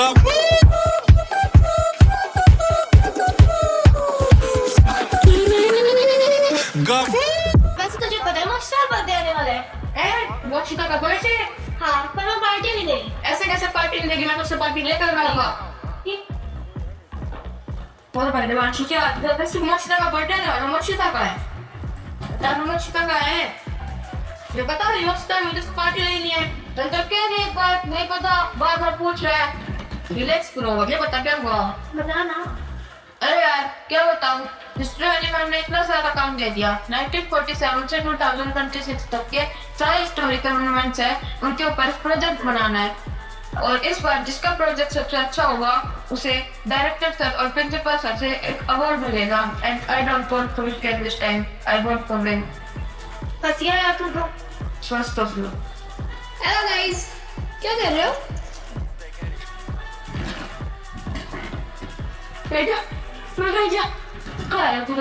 Go. Go. वैसे तुझे पता है मोक्षिता बर्थडे आने वाला है? मोक्षिता का बर्थडे? हाँ, पर वो पार्टी नहीं देगी। ऐसे कैसे पार्टी नहीं देगी? मैं तो उससे पार्टी लेकर आऊंगा। बहुत बड़े दिवांशु क्या वैसे मोक्षिता का बर्थडे है और मोक्षिता का है। बता मोक्षिता का है। जो बता रही मोक्षिता मुझे तो पार्टी लेनी है। तो क्या नहीं बात नहीं पता बार बार पूछ रहा है। रिलैक्स करो मुझे बता क्या हुआ? बता ना। अरे यार क्या बताऊं? हिस्ट्री वाली मैम ने इतना सारा काम दे दिया। 1947 से 2026 तक के सारे हिस्टोरिकल मॉन्यूमेंट्स हैं, उनके ऊपर प्रोजेक्ट बनाना है। और इस बार जिसका प्रोजेक्ट सबसे अच्छा होगा उसे डायरेक्टर सर और प्रिंसिपल सर से एक अवार्ड मिलेगा। And I don't want to get this time. I want to win. हंसिया यार तुम तो। स्वस्थ हो लो। हेलो गाइस, क्या कर रहे हो? बेटा मैं क्या कहा है तू तो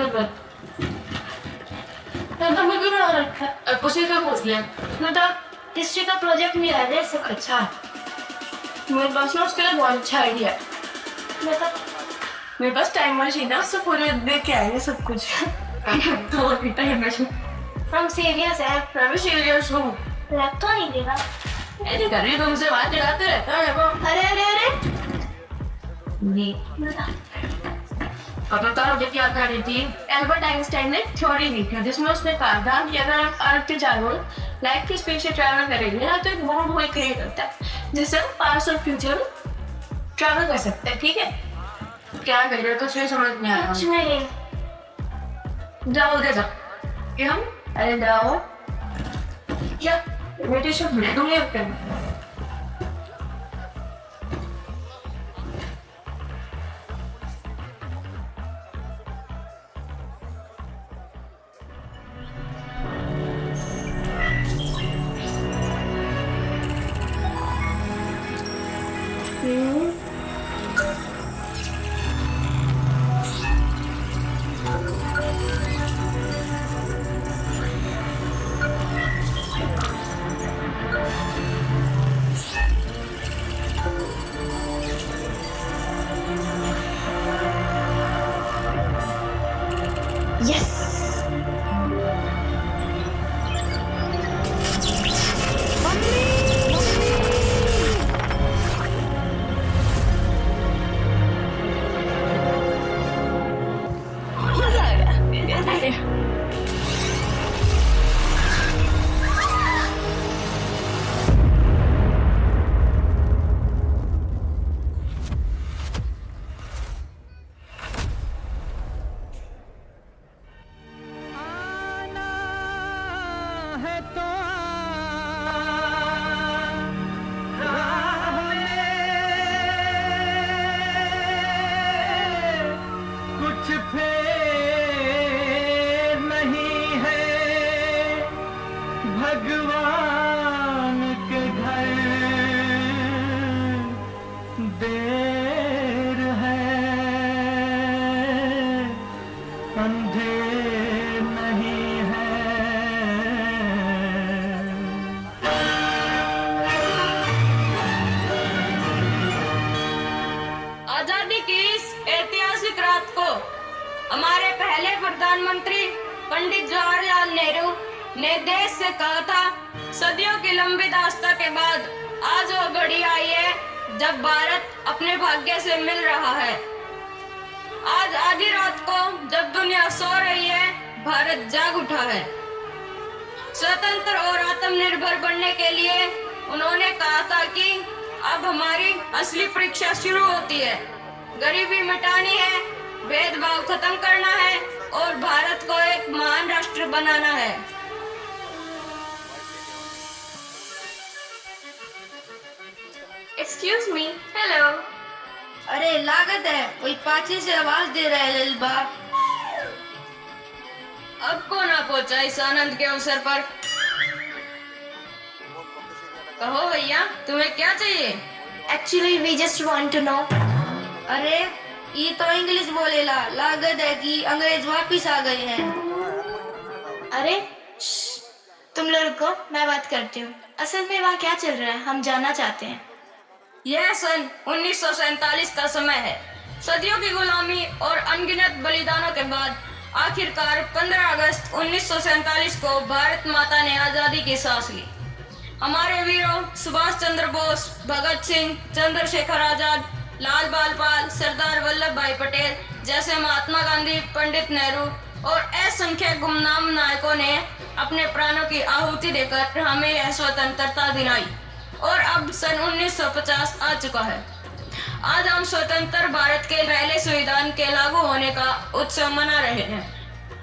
मैं क्यों ना रखा है उसी का पूछ लिया। मतलब हिस्ट्री का प्रोजेक्ट मिला है सब। अच्छा मेरे पास ना उसके लिए बहुत अच्छा आइडिया है। मतलब मेरे पास टाइम मशीन है, उससे पूरे देख के आएंगे सब कुछ। तो अभी टाइम मशीन हम सीरियस है। मैं भी सीरियस हूँ। लग तो नहीं देगा। ऐसे कर रही तुमसे बात दिलाते रहता है वो। अरे अरे अरे नहीं अब बता मुझे क्या कर रही थी? एल्बर्ट आइंस्टाइन ने थ्योरी दी थी जिसमें उसने कहा था कि अगर आप अर्थ के चारों लाइट की स्पीड से ट्रैवल करेंगे ना तो एक बॉम्ब हुए क्रिएट होता है जिससे हम पास्ट और फ्यूचर ट्रैवल कर सकते हैं। ठीक है क्या कर रहे हो? कुछ नहीं समझ नहीं आया। कुछ नहीं। जाओ उधर जाओ। क्या? अरे जाओ क्या मेडिटेशन में तुम ये करना। यस। कुछ फेर नहीं है भगवान के घर देर है अंधेर नहीं है। आजादी की इस ऐतिहासिक रात को हमारे पहले प्रधानमंत्री पंडित जवाहरलाल नेहरू ने देश से कहा था, सदियों की लंबी दास्ता के बाद आज वो घड़ी आई है जब भारत अपने भाग्य से मिल रहा है। आज आधी रात को जब दुनिया सो रही है, भारत जाग उठा है। स्वतंत्र और आत्मनिर्भर बनने के लिए उन्होंने कहा था कि अब हमारी असली परीक्षा शुरू होती है। गरीबी मिटानी है, भेदभाव खत्म करना है और भारत को एक महान राष्ट्र बनाना है। Excuse me. हेलो। अरे लागत है कोई पाछे से आवाज दे रहा है ललबा। अब कौन आ पहुंचा इस आनंद के अवसर पर? कहो भैया तुम्हें क्या चाहिए? Actually we just want to know. अरे ये तो इंग्लिश बोलेला, लागत है कि अंग्रेज वापिस आ गए हैं। अरे तुम लोग रुको, मैं बात करती हूँ। असल में वहाँ क्या चल रहा है हम जानना चाहते हैं। यह सन 1947 का समय है। सदियों की गुलामी और अनगिनत बलिदानों के बाद आखिरकार 15 अगस्त 1947 को भारत माता ने आजादी की सांस ली। हमारे वीरों सुभाष चंद्र बोस, भगत सिंह, चंद्रशेखर आजाद, लाल बाल पाल, सरदार वल्लभ भाई पटेल जैसे महात्मा गांधी, पंडित नेहरू और असंख्य गुमनाम नायकों ने अपने प्राणों की आहुति देकर हमें यह स्वतंत्रता दिलाई और अब सन 1950 आ चुका है। आज हम स्वतंत्र भारत के पहले संविधान के लागू होने का उत्सव मना रहे हैं।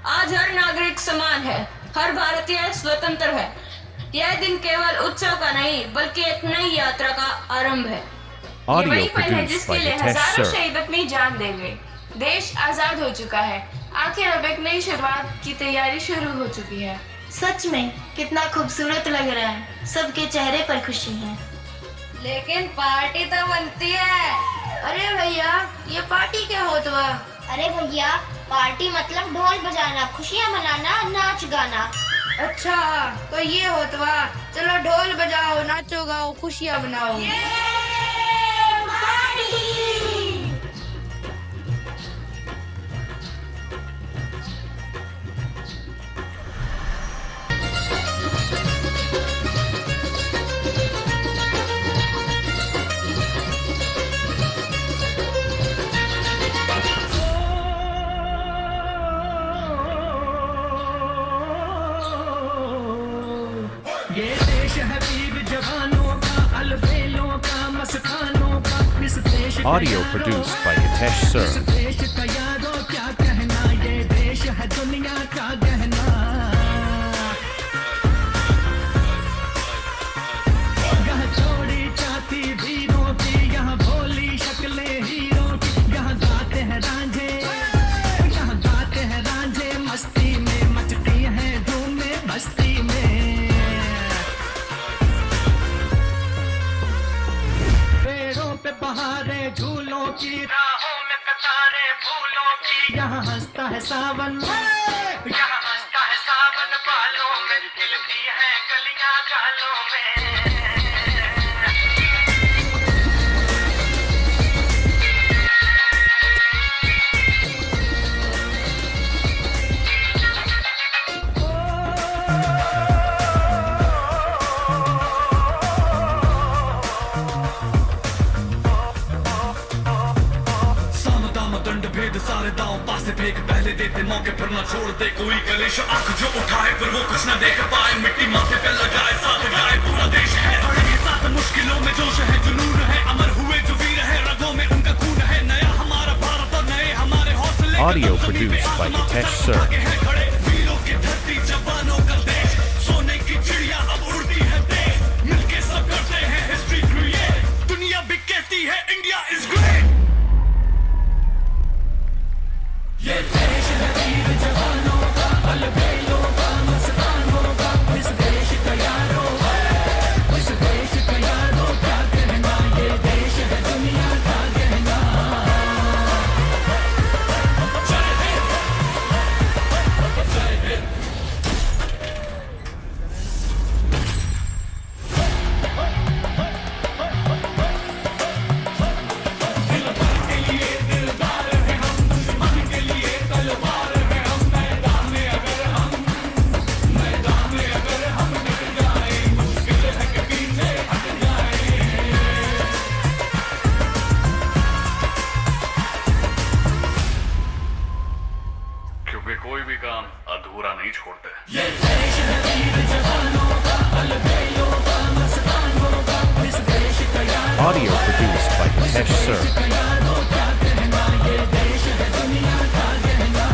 आज हर नागरिक समान है, हर भारतीय स्वतंत्र है। यह दिन केवल उत्सव का नहीं बल्कि एक नई यात्रा का आरंभ है। Audio ये वही पल है produced जिसके by लिए Hitesh हजारों Sir. शहीद अपनी जान देंगे। देश आजाद हो चुका है। आखिर अब एक नई शुरुआत की तैयारी शुरू हो चुकी है। सच में कितना खूबसूरत लग रहा है। सबके चेहरे पर खुशी है। लेकिन पार्टी तो बनती है। अरे भैया, ये पार्टी क्या होता है? अरे भैया, पार्टी मतलब ढोल बजाना, खुशियाँ मनाना, नाच गाना। अच्छा, तो ये होता। चलो ढोल बजाओ, नाचो गाओ, खुशियाँ मनाओ। ये देश है वीर जवानों का, अलबेलों का, मस्तानों का। इस देश का Audio यारो produced by है, Hitesh Sir. इस देश का यारो क्या कहना, ये देश है दुनिया का गहना। यहाँ चोरी चाती वीरों की, यहाँ भोली शक्लें हीरों की। यहाँ गाते हैं रांझे, यहाँ गाते हैं रांझे, मस्ती में मचती हैं धूमें बस्ती में। पेड़ों पे बहारे झूलों की, राहों में कतारे फूलों की। यहाँ हंसता है सावन, यहाँ हंसता है सावन, बालों में खिलती है कलियां गालों में। साम दाम दंड भेद सारे दांव पासे फेंक, पहले देते मौके पर ना छोड़ दे कोई कलेश। आंख जो उठाए फिर वो कुछ ना देख पाए, मिट्टी माथे पे लगाए, साथ गाए पूरा देश है। बड़े के साथ मुश्किलों में जोश है, जुनून है, अमर हुए जो वीर है, रगों में उनका खून है। नया हमारा भारत और नए हमारे हौसले। Audio produced by Hitesh Sir. खड़े वीरों की धरती, जवानों का देश। सोने की चिड़िया अब उड़ती है तेज, मिलके सब करते हैं हिस्ट्री क्रिएट। दुनिया भी कहती है इंडिया इज ग्रेट। ये देश है वीर जवानों का, अलबेलों का, मस्तानों का। इस देश का यारो है, इस देश का यारो क्या कहना, ये देश है दुनिया का गहना। जय हिंद, जय हिंद। क्योंकि कोई भी काम अधूरा नहीं छोड़ते। ये देश है वीर जवानों का, अलबेलों का, मस्तानों का। इस देश का यारो Audio produced by Hitesh Sir. का यारो क्या कहना, ये देश है दुनिया का गहना।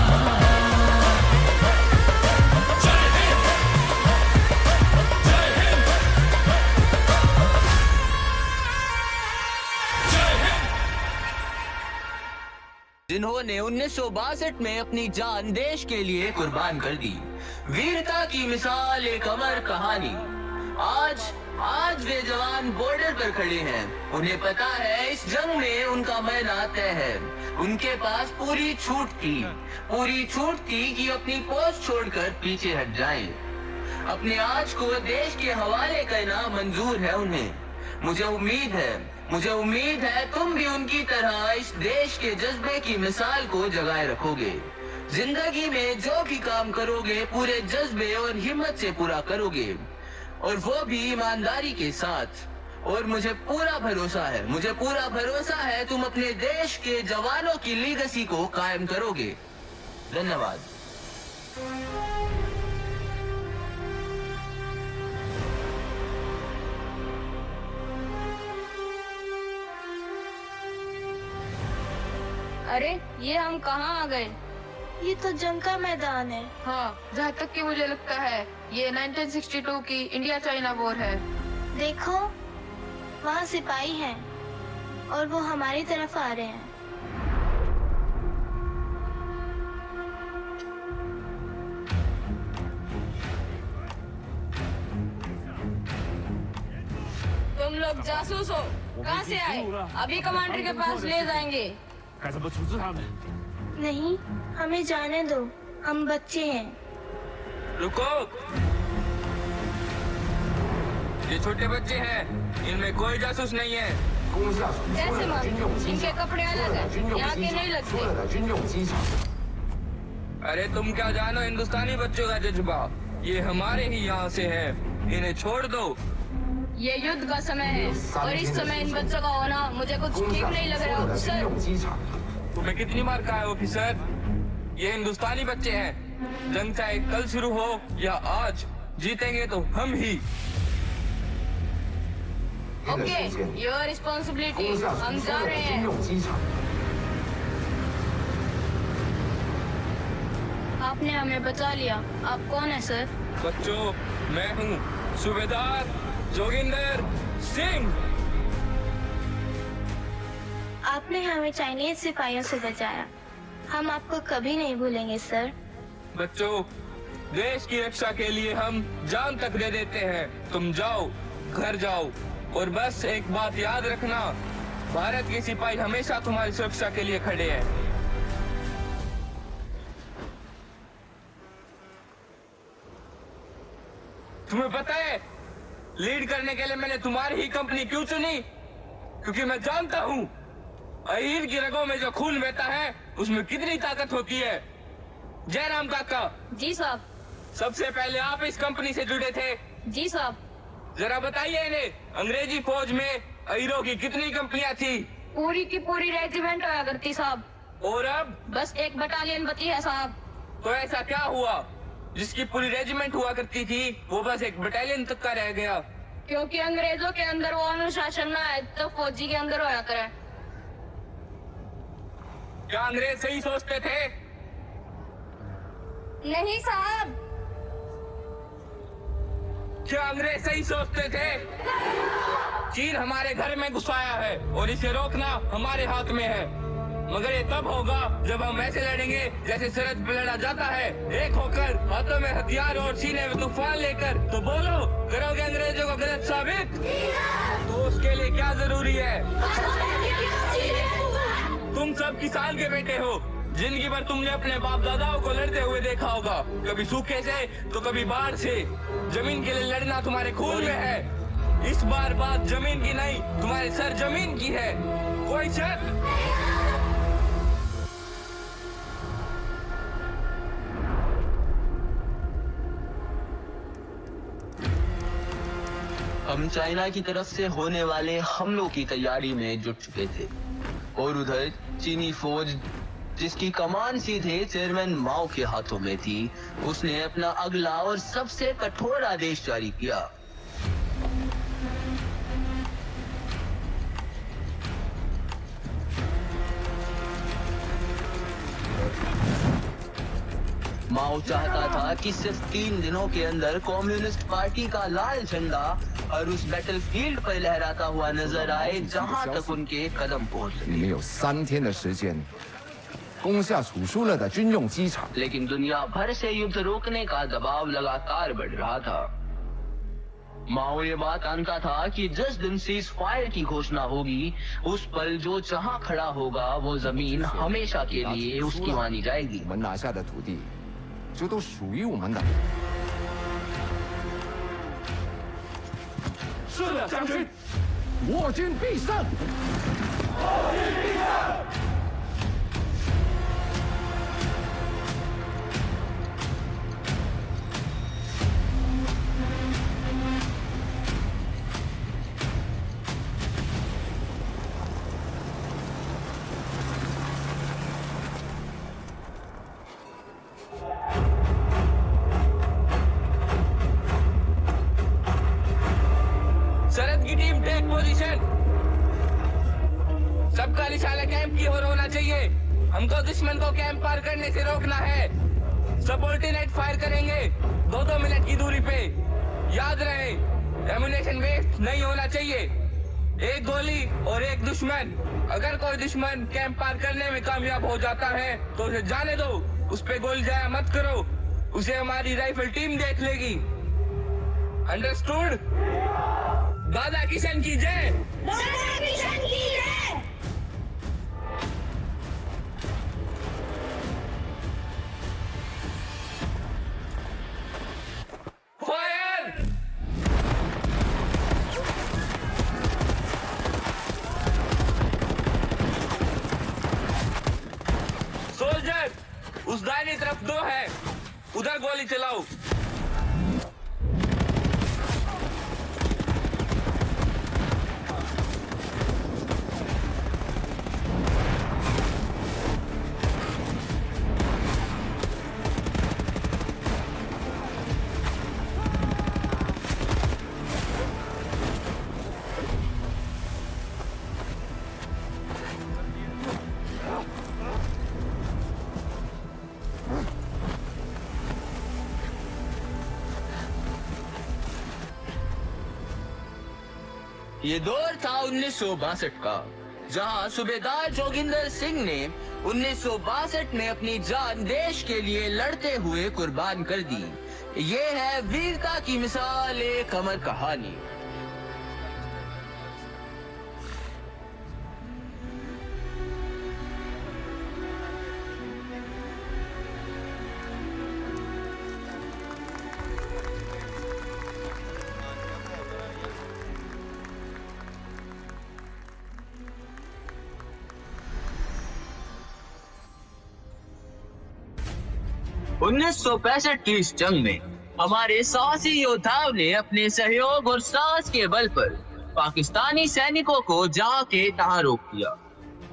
जय हिंद, जय हिंद, जय हिंद। जिन्होंने 1962 में अपनी जान देश के लिए कुर्बान कर दी। वीरता की मिसाल एक अमर कहानी। आज वे जवान बॉर्डर पर खड़े हैं। उन्हें पता है इस जंग में उनका मरना तय है। उनके पास पूरी छूट थी कि अपनी पोस्ट छोड़कर पीछे हट जाएं। अपने आज को देश के हवाले करना मंजूर है उन्हें। मुझे उम्मीद है तुम भी उनकी तरह इस देश के जज्बे की मिसाल को जगाए रखोगे। जिंदगी में जो भी काम करोगे पूरे जज्बे और हिम्मत से पूरा करोगे, और वो भी ईमानदारी के साथ। और मुझे पूरा भरोसा है तुम अपने देश के जवानों की लीगेसी को कायम करोगे। धन्यवाद। अरे ये हम कहाँ आ गए? ये तो जंग का मैदान है। हाँ, जहाँ तक कि मुझे लगता है ये 1962 की इंडिया चाइना वॉर है। देखो, वहाँ सिपाही हैं और वो हमारी तरफ आ रहे हैं। तुम लोग जासूस हो? कहाँ से आए? अभी कमांडर के पास ले जाएंगे। नहीं, हमें जाने दो, हम बच्चे हैं। रुको, ये छोटे बच्चे हैं, इनमें कोई जासूस नहीं है। कैसे मालूम? इनके कपड़े अलग हैं, यहाँ के नहीं लगते। अरे तुम क्या जानो हिंदुस्तानी बच्चों का जज्बा, ये हमारे ही यहाँ से है, इन्हें छोड़ दो। ये युद्ध का समय है और इस समय इन बच्चों का होना मुझे कुछ ठीक नहीं लग रहा ऑफिसर। तुम्हें कितनी बार कहा है ऑफिसर, ये हिंदुस्तानी बच्चे हैं, जंग चाहे कल शुरू हो या आज, जीतेंगे तो हम ही। ओके, योर रिस्पॉन्सिबिलिटी, हम जा रहे हैं। आपने हमें बचा लिया। आप कौन है सर? बच्चों, मैं हूँ सूबेदार जोगिंदर सिंह। आपने हमें चाइनीज सिपाहियों से बचाया, हम आपको कभी नहीं भूलेंगे सर। बच्चों, देश की रक्षा के लिए हम जान तक दे देते हैं। तुम जाओ, घर जाओ, और बस एक बात याद रखना, भारत के सिपाही हमेशा तुम्हारी सुरक्षा के लिए खड़े हैं। तुम्हें पता है लीड करने के लिए मैंने तुम्हारी ही कंपनी क्यों चुनी? क्योंकि मैं जानता हूँ अहीर की रगों में जो खून बहता है उसमें कितनी ताकत होती है। जयराम काका। जी साहब। सबसे पहले आप इस कंपनी से जुड़े थे। जी साहब। जरा बताइए इन्हें, अंग्रेजी फौज में अहीरों की कितनी कंपनियां थी? पूरी की पूरी रेजिमेंट होया करती साहब। और अब बस एक बटालियन बची है साहब। तो ऐसा क्या हुआ, जिसकी पूरी रेजिमेंट हुआ करती थी वो बस एक बटालियन तक का रह गया? क्योंकि अंग्रेजों के अंदर वो अनुशासन ना है तो फौजी के अंदर होया करे। क्या अंग्रेज सही सोचते थे? नहीं साहब। क्या अंग्रेज सही सोचते थे? चीन हमारे घर में घुसाया है और इसे रोकना हमारे हाथ में है, मगर ये तब होगा जब हम ऐसे लड़ेंगे जैसे सरहद पे लड़ा जाता है, एक होकर, हाथों में हथियार और सीने में तूफान लेकर। तो बोलो, करोगे अंग्रेजों को गलत साबित? तो उसके लिए क्या जरूरी है? तुम सब किसान के बेटे हो, जिंदगी भर तुमने अपने बाप दादाओं को लड़ते हुए देखा होगा, कभी सूखे से तो कभी बाढ़ से। जमीन के लिए लड़ना तुम्हारे खून में है। इस बार बात जमीन की नहीं, तुम्हारे सर जमीन की है, कोई शक? हम चाइना की तरफ से होने वाले हमलों की तैयारी में जुट चुके थे, और उधर चीनी फौज जिसकी कमान सीधे चेयरमैन माओ के हाथों में थी, उसने अपना अगला और सबसे कठोर आदेश जारी किया। माओ चाहता था कि सिर्फ 3 दिनों के अंदर कम्युनिस्ट पार्टी का लाल झंडा और उस बैटलफील्ड पर लहराता हुआ नजर आए जहां तक उनके कदम पहुंच सके। 你们有3天的时间攻下处输了的军用机场。 लेकिन दुनिया भर से युद्ध रोकने का दबाव लगातार बढ़ रहा था। माओ ये बात जानता था कि जिस दिन सीज फायर की घोषणा होगी, उस पल जो जहां खड़ा होगा वो जमीन हमेशा के लिए उसकी मानी जाएगी। 我们拿下的土地就都属于我们的。是的，将军。我军必胜。 सरहद की टीम टेक पोजीशन। सबका निशाना कैंप की ओर होना चाहिए। हमको दुश्मन को कैंप पार करने से रोकना है। सबऑर्डिनेट फायर करेंगे 2-2 मिनट की दूरी पे। याद रहे एमुनेशन वेस्ट नहीं होना चाहिए। एक गोली और एक दुश्मन। अगर कोई दुश्मन कैंप पार करने में कामयाब हो जाता है तो उसे जाने दो, उस पे गोली जाया मत करो। उसे हमारी राइफल टीम देख लेगी। अंडरस्टूड? दादा किशन की जय। दादा किशन की जय। फायर! सोल्जर, उस दाहिनी तरफ 2 है, उधर गोली चलाओ। ये दौर था 1962 का, जहां सूबेदार जोगिंदर सिंह ने 1962 में अपनी जान देश के लिए लड़ते हुए कुर्बान कर दी। ये है वीरता की मिसाल, एक अमर कहानी। उन्नीस 1965 की इस जंग में हमारे साहसी योद्धाओं ने अपने सहयोग और साहस के बल पर पाकिस्तानी सैनिकों को जहां के तहां रोक दिया।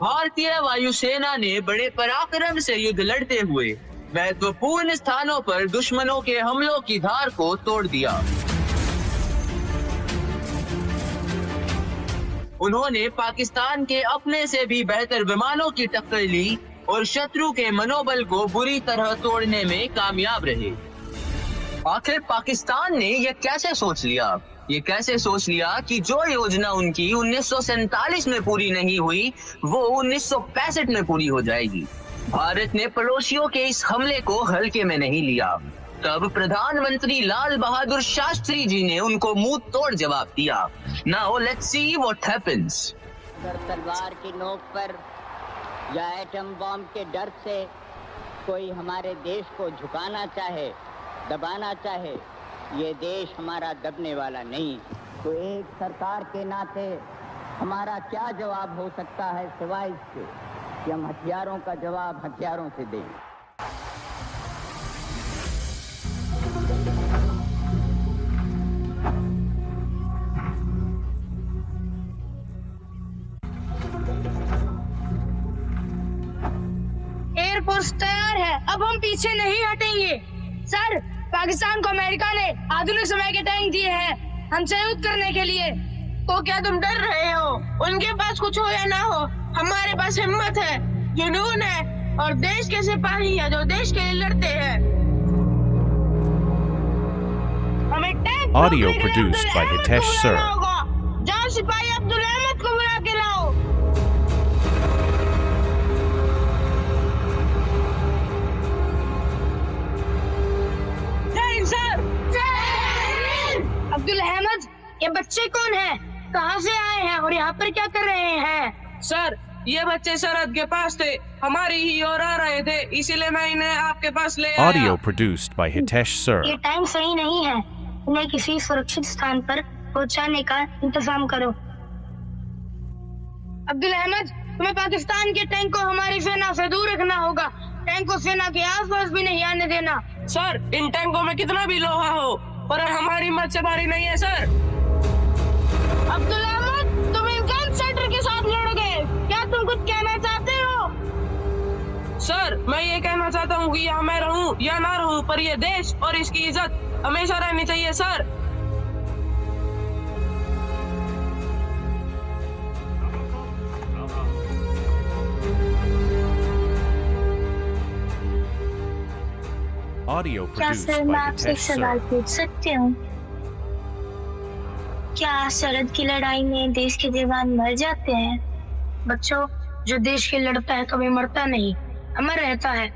भारतीय वायुसेना ने बड़े पराक्रम से युद्ध लड़ते हुए महत्वपूर्ण स्थानों पर दुश्मनों के हमलों की धार को तोड़ दिया। उन्होंने पाकिस्तान के अपने से भी बेहतर विमानों की टक्कर ली और शत्रु के मनोबल को बुरी तरह तोड़ने में कामयाब रहे। आखिर पाकिस्तान ने यह कैसे सोच लिया? ये कैसे सोच लिया कि जो योजना उनकी 1947 में पूरी नहीं हुई वो 1965 में पूरी हो जाएगी? भारत ने पड़ोसियों के इस हमले को हल्के में नहीं लिया। तब प्रधानमंत्री लाल बहादुर शास्त्री जी ने उनको मुंह तोड़ जवाब दिया। Now let's see what happens. अगर तलवार की नोक पर या एटम बॉम्ब के डर से कोई हमारे देश को झुकाना चाहे, दबाना चाहे, ये देश हमारा दबने वाला नहीं। तो एक सरकार के नाते हमारा क्या जवाब हो सकता है सिवाय इसके कि हम हथियारों का जवाब हथियारों से दें। एयरफोर्स तैयार है, अब हम पीछे नहीं हटेंगे। सर, पाकिस्तान को अमेरिका ने आधुनिक समय के टैंक दिए हैं हमसे युद्ध करने के लिए। तो क्या तुम डर रहे हो? उनके पास कुछ हो या ना हो, हमारे पास हिम्मत है, जुनून है और देश के सिपाही है जो देश के लिए लड़ते हैं। हमें tank Audio produced by Hitesh Sir. जाओ सिपाही अब्दुल अहमद को बुला के लाओ। अब्दुल अहमद, ये बच्चे कौन हैं? कहाँ से आए हैं और यहाँ पर क्या कर रहे हैं? सर, ये बच्चे सरहद के पास थे, हमारी ही ओर आ रहे थे, इसीलिए मैं इन्हें आपके पास ले आया। Audio produced by Hitesh Sir. ये टाइम सही नहीं है, उन्हें किसी सुरक्षित स्थान पर पहुंचाने का इंतजाम करो। अब्दुल अहमद, तुम्हें पाकिस्तान के टैंक को हमारी सेना से दूर रखना होगा। टैंक को सेना के आसपास भी नहीं आने देना। सर, इन टैंकों में कितना भी लोहा हो पर हमारी हिम्मत से भारी नहीं है सर। अब्दुल अहमद, तुम इन गन सेंटर के साथ लड़ोगे, क्या तुम कुछ कहना चाहते हो? सर, मैं ये कहना चाहता हूँ कि यहाँ मैं रहूँ या ना रहूँ, पर ये देश और इसकी इज्जत हमेशा रहनी चाहिए सर। Audio क्या produced सर, by मैं आपसे एक Hitesh सवाल Sir. पूछ सकती हूँ? क्या सरहद की लड़ाई में देश के जवान मर जाते हैं? बच्चों, जो देश के लड़ता है कभी मरता नहीं, अमर रहता है।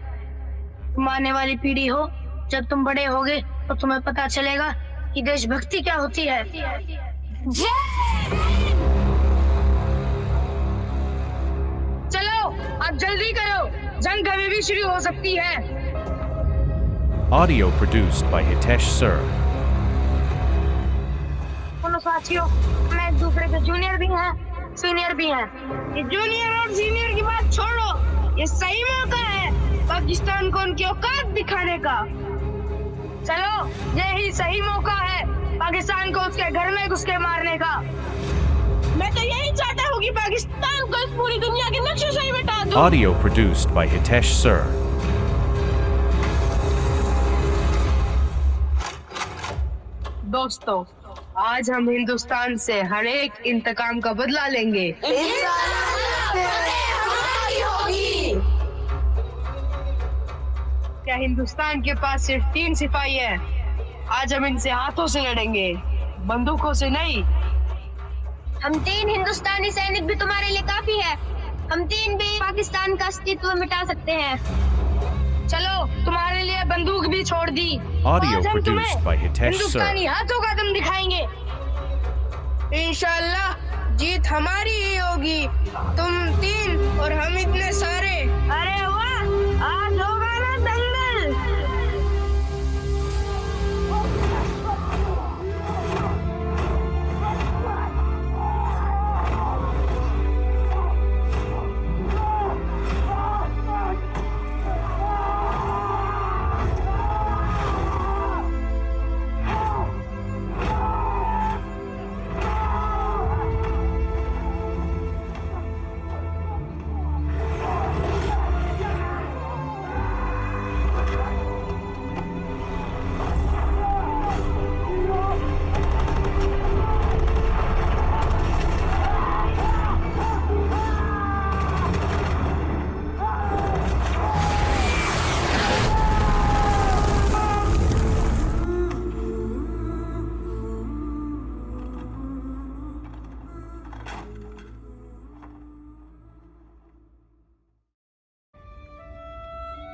तुम आने वाली पीढ़ी हो, जब तुम बड़े होगे तो तुम्हें पता चलेगा कि देशभक्ति क्या होती है। चलो, अब जल्दी करो, जंग कभी भी शुरू हो सकती है। Audio produced by Hitesh Sir. दोनों साथियों, हम एक दूसरे के जूनियर भी हैं, सीनियर भी हैं। ये जूनियर और सीनियर की बात छोड़ो, ये सही मौका है पाकिस्तान को उनकी औकात दिखाने का। चलो, ये ही सही मौका है पाकिस्तान को उसके घर में घुस के मारने का। मैं तो यही चाहता हूँ कि पाकिस्तान को इस पूरी दुनिया के नक्शे से ही मिटा दूं। Audio produced by Hitesh Sir. दोस्तों, आज हम हिंदुस्तान से हर एक इंतकाम का बदला लेंगे। क्या हिंदुस्तान के पास सिर्फ 3 सिपाही हैं? आज हम इनसे हाथों से लड़ेंगे, बंदूकों से नहीं। हम 3 हिंदुस्तानी सैनिक भी तुम्हारे लिए काफी है। हम 3 भी पाकिस्तान का अस्तित्व मिटा सकते हैं। चलो, तुम्हारे लिए बंदूक भी छोड़ दी। Audio आज हम produced तुम्हें by Hitesh Sir. हिंदुस्तानी हाथों का दम दिखाएंगे। इंशाल्लाह जीत हमारी ही होगी। तुम 3 और हम इतने सारे। अरे वाह, आज होगा ना दंगल।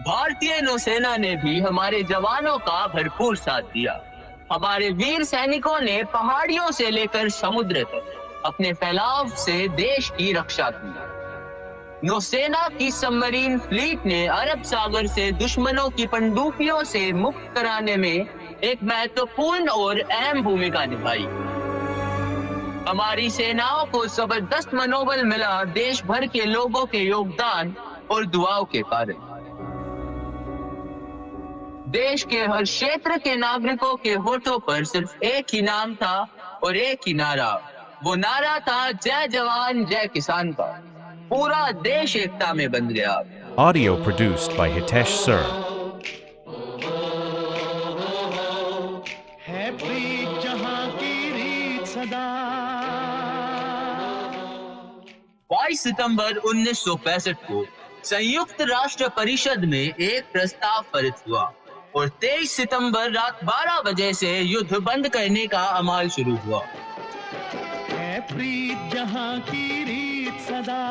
भारतीय नौसेना ने भी हमारे जवानों का भरपूर साथ दिया। हमारे वीर सैनिकों ने पहाड़ियों से लेकर समुद्र तक अपने फैलाव से देश की रक्षा की। नौसेना की सबमरीन फ्लीट ने अरब सागर से दुश्मनों की पनडुब्बियों से मुक्त कराने में एक महत्वपूर्ण और अहम भूमिका निभाई। हमारी सेनाओं को जबरदस्त मनोबल मिला देश भर के लोगों के योगदान और दुआओं के कारण। देश के हर क्षेत्र के नागरिकों के होठों पर सिर्फ एक ही नाम था और एक ही नारा। वो नारा था जय जवान जय किसान का। पूरा देश एकता में बंध गया। Audio produced by Hitesh Sir. है प्रीत जहां की रीत सदा। 22 सितंबर 1965 को संयुक्त राष्ट्र परिषद में एक प्रस्ताव पारित हुआ और 23 सितंबर रात 12 बजे से युद्ध बंद करने का अमल शुरू हुआ। है प्रीत जहां की रीत सदा।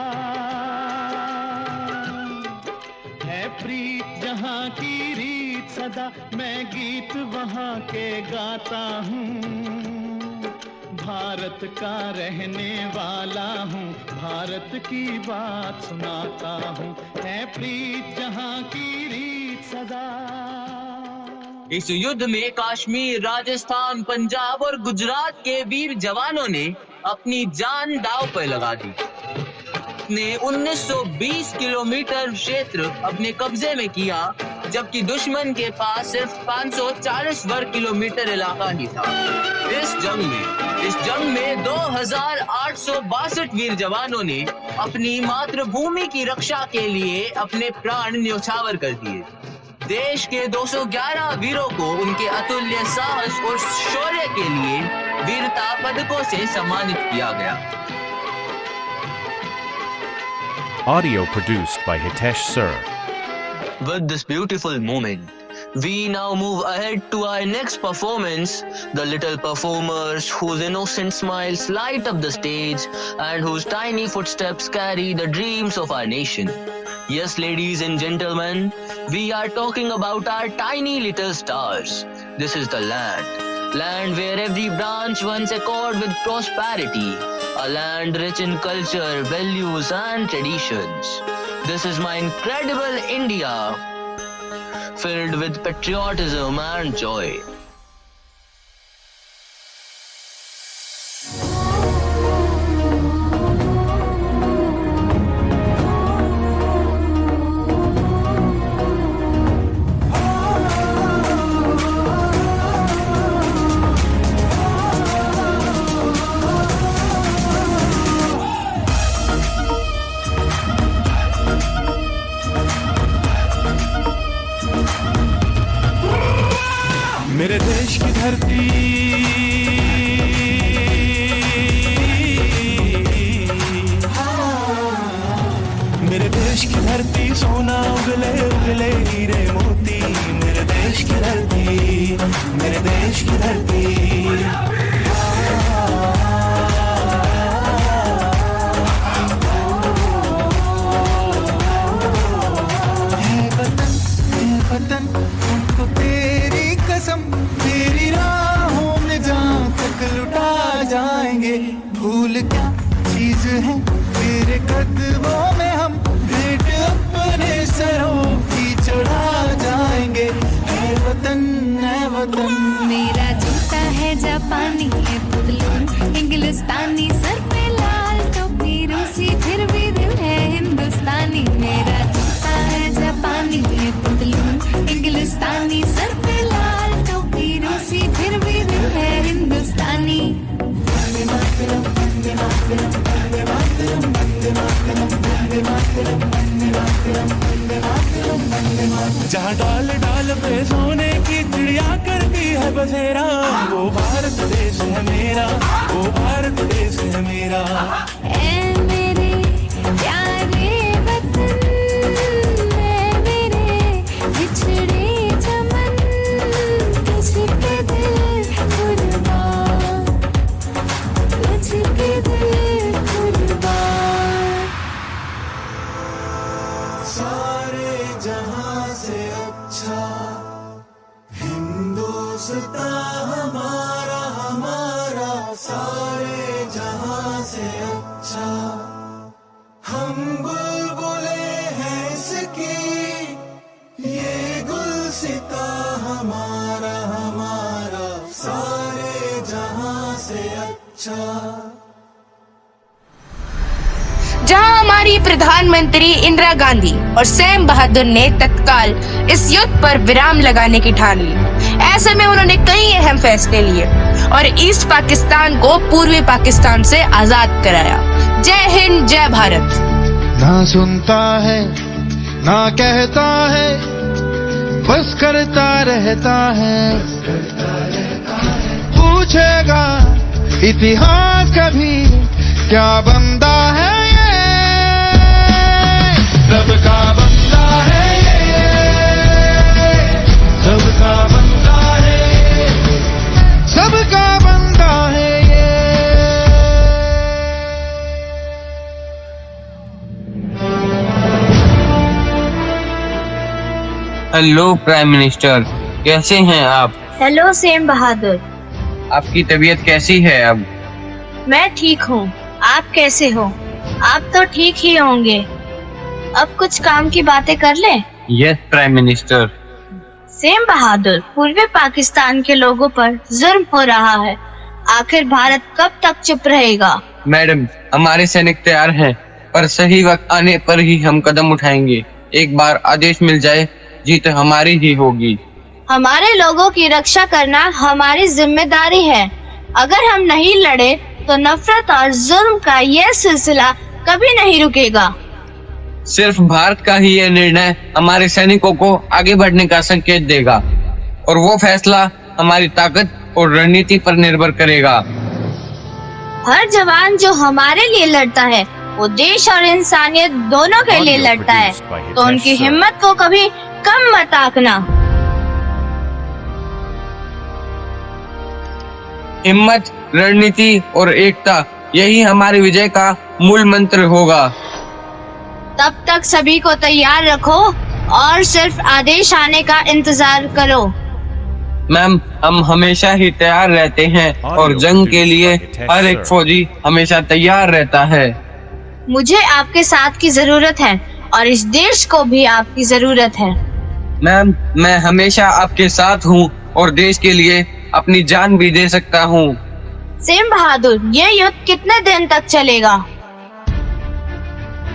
है प्रीत जहां की रीत सदा। मैं गीत वहां के गाता हूँ। भारत का रहने वाला हूँ। भारत की बात सुनाता हूँ। है प्रीत जहां की रीत सदा। इस युद्ध में कश्मीर, राजस्थान, पंजाब और गुजरात के वीर जवानों ने अपनी जान दांव पर लगा दी। ने 1920 किलोमीटर क्षेत्र अपने कब्जे में किया, जबकि दुश्मन के पास सिर्फ 540 वर्ग किलोमीटर इलाका ही था। इस जंग में 2862 वीर जवानों ने अपनी मातृभूमि की रक्षा के लिए अपने प्राण न्यौछावर कर दिए। देश के 211 वीरों को उनके अतुल्य साहस और शौर्य के लिए वीरता पदकों से सम्मानित किया गया। Audio produced by Hitesh Sir. With this beautiful moment, we now move ahead to our next performance, the little performers whose innocent smiles light up the stage and whose tiny footsteps carry the dreams of our nation. Yes, ladies and gentlemen, we are talking about our tiny little stars. This is the land where every branch once accord with prosperity, a land rich in culture, values and traditions. This is my incredible India, filled with patriotism and joy. मेरे देश की धरती, मेरे देश की धरती सोना उगले उगले हीरे मोती। मेरे देश की धरती, मेरे देश की धरती। वतन उनको तेरी कसम, तेरी राहों में जहाँ तक लुटा जाएंगे। भूल क्या चीज है तेरे कदमों में, हम भेंट अपने सरों की चढ़ा जाएंगे। है वतन मेरा जूता है जापानी, है पतलून इंग्लिस्तानी, सर पे लाल टोपी रूसी, फिर भी दिल है हिंदुस्तानी। मेरा जूता है जापानी, है पतलून इंग्लिस्तानी, सर पे लाल टोपी रूसी, फिर भी दिल है हिंदुस्तानी। वंदे मातरम, वंदे मातरम, वंदे मातरम, वंदे मातरम, वंदे मातरम, वंदे मातरम, वंदे मातरम, वंदे मातरम। जहाँ डाल डाल पे सोने की चिड़िया करती है बसेरा, वो भारत देश है मेरा, वो भारत देश है मेरा। ऐ मेरे प्यारे वतन, ऐ मेरे बिछड़े चमन, तुझके दिल कुर्बान, तुझके दिल कुर्बान। सारे जहां से अच्छा हिंदुस्तान हमारा, हमारा। सारे जहां से अच्छा हम बुलबुले हैं इसकी, ये गुलसिता हमारा, हमारा। सारे जहां से अच्छा। जहां हमारी प्रधानमंत्री इंदिरा गांधी और सैम बहादुर ने तत्काल इस युद्ध पर विराम लगाने की ठान ली। ऐसे में उन्होंने कई अहम फैसले लिए और ईस्ट पाकिस्तान को पूर्वी पाकिस्तान से आजाद कराया। जय हिंद, जय भारत। ना सुनता है ना कहता है, बस करता रहता है। पूछेगा इतिहास कभी, क्या बंदा है सबका बंदा है ये, सबका बंदा है, सबका बंदा है ये। हेलो प्राइम मिनिस्टर, कैसे हैं आप? हेलो सैम बहादुर, आपकी तबीयत कैसी है अब? मैं ठीक हूँ। आप कैसे हो? आप तो ठीक ही होंगे। अब कुछ काम की बातें कर लें? Yes prime minister. सैम बहादुर, पूर्वी पाकिस्तान के लोगों पर जुल्म हो रहा है। आखिर भारत कब तक चुप रहेगा? मैडम, हमारे सैनिक तैयार हैं। पर सही वक्त आने पर ही हम कदम उठाएंगे। एक बार आदेश मिल जाए, जीत हमारी ही होगी। हमारे लोगों की रक्षा करना हमारी जिम्मेदारी है। अगर हम नहीं लड़े तो नफरत और जुल्म का यह सिलसिला कभी नहीं रुकेगा। सिर्फ भारत का ही यह निर्णय हमारे सैनिकों को आगे बढ़ने का संकेत देगा और वो फैसला हमारी ताकत और रणनीति पर निर्भर करेगा। हर जवान जो हमारे लिए लड़ता है वो देश और इंसानियत दोनों के लिए लड़ता है, तो उनकी हिम्मत को कभी कम मत आंकना। हिम्मत, रणनीति और एकता, यही हमारी विजय का मूल मंत्र होगा। तब तक सभी को तैयार रखो और सिर्फ आदेश आने का इंतजार करो। मैम, हम हमेशा ही तैयार रहते हैं और जंग के लिए हर एक फौजी हमेशा तैयार रहता है। मुझे आपके साथ की जरूरत है और इस देश को भी आपकी जरूरत है। मैम, मैं हमेशा आपके साथ हूँ और देश के लिए अपनी जान भी दे सकता हूँ। सेम बहादुर, ये युद्ध कितने दिन तक चलेगा?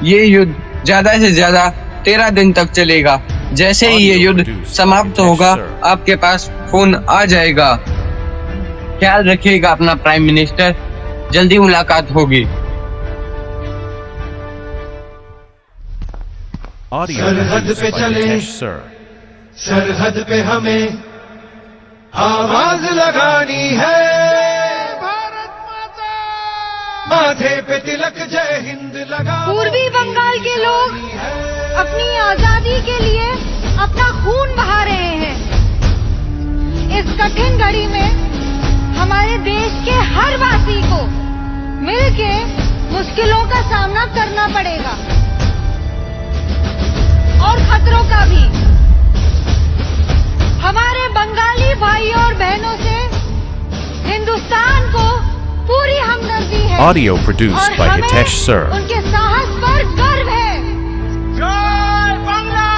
ये युद्ध ज्यादा से ज्यादा 13 दिन तक चलेगा। जैसे ही ये युद्ध समाप्त होगा, आपके पास फोन आ जाएगा। ख्याल रखिएगा अपना प्राइम मिनिस्टर, जल्दी मुलाकात होगी। सरहद पे चले, सरहद पे हमें आवाज लगानी है। भारत माता, माथे पे तिलक जय हिंद लगा। पूर्वी बंगाल के लोग अपनी आजादी के लिए अपना खून बहा रहे हैं। इस कठिन घड़ी में हमारे देश के हर वासी को मिलके मुश्किलों का सामना करना पड़ेगा और खतरों का भी। हमारे बंगाली भाइयों और बहनों से हिंदुस्तान को पूरी हमदर्दी है। Audio produced by Hitesh Sir. उनके साहस पर गर्व है। जय Bangla!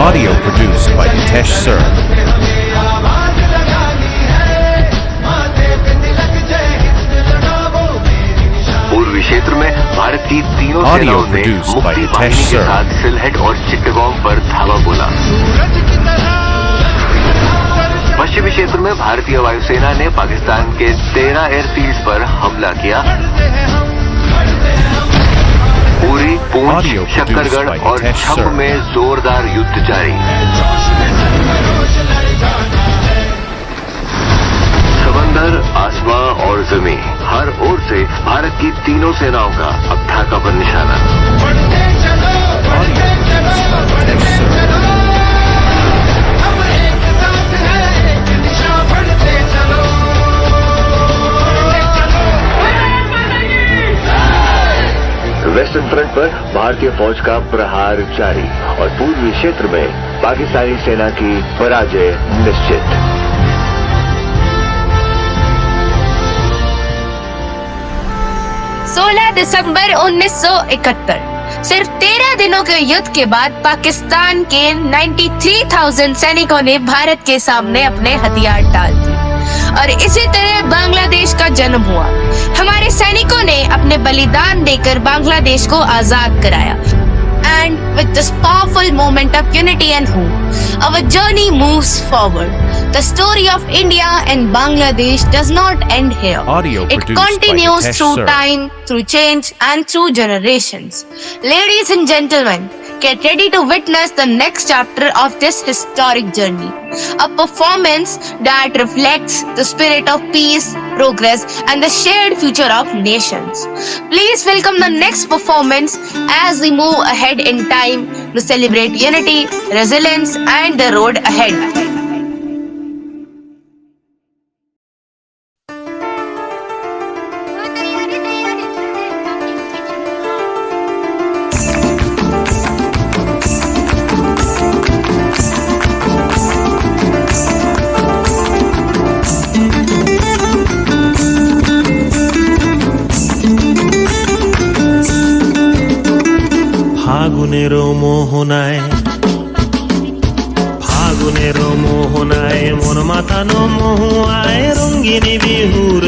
Audio produced by Hitesh Sir. पूर्वी क्षेत्र में भारत की तीनों सेनाओं ने मुक्ति बाहिनी के साथ सिलहट और चिट्टगांव पर धावा बोला। पश्चिमी क्षेत्र में भारतीय वायुसेना ने पाकिस्तान के 13 एयरफील्ड पर हमला किया। पूरी, पूंछ, शक्करगढ़ और छंब में जोरदार युद्ध जारी। समंदर, आसमां और जमीन, हर ओर से भारत की तीनों सेनाओं का अब ढाका पर निशाना। वेस्टर्न फ्रंट पर भारतीय फौज का प्रहार जारी और पूर्वी क्षेत्र में पाकिस्तानी सेना की पराजय निश्चित। 16 दिसंबर 1971, सिर्फ 13 दिनों के युद्ध के बाद पाकिस्तान के 93,000 सैनिकों ने भारत के सामने अपने हथियार डाल दिए और इसी तरह बांग्लादेश का जन्म हुआ। हमारे सैनिकों ने अपने बलिदान देकर बांग्लादेश को आजाद कराया। And with this powerful moment of unity and hope, our journey moves forward. The story of India and Bangladesh does not end here. It continues through time, through change, and through generations. Ladies and gentlemen, get ready to witness the next chapter of this historic journey. A performance that reflects the spirit of peace, progress, and the shared future of nations. Please welcome the next performance as we move ahead in time to celebrate unity, resilience, and the road ahead. ফাগুনেরো মোহনায় মন মাতানো মহুয়ায় রঙ্গিনী বিহুর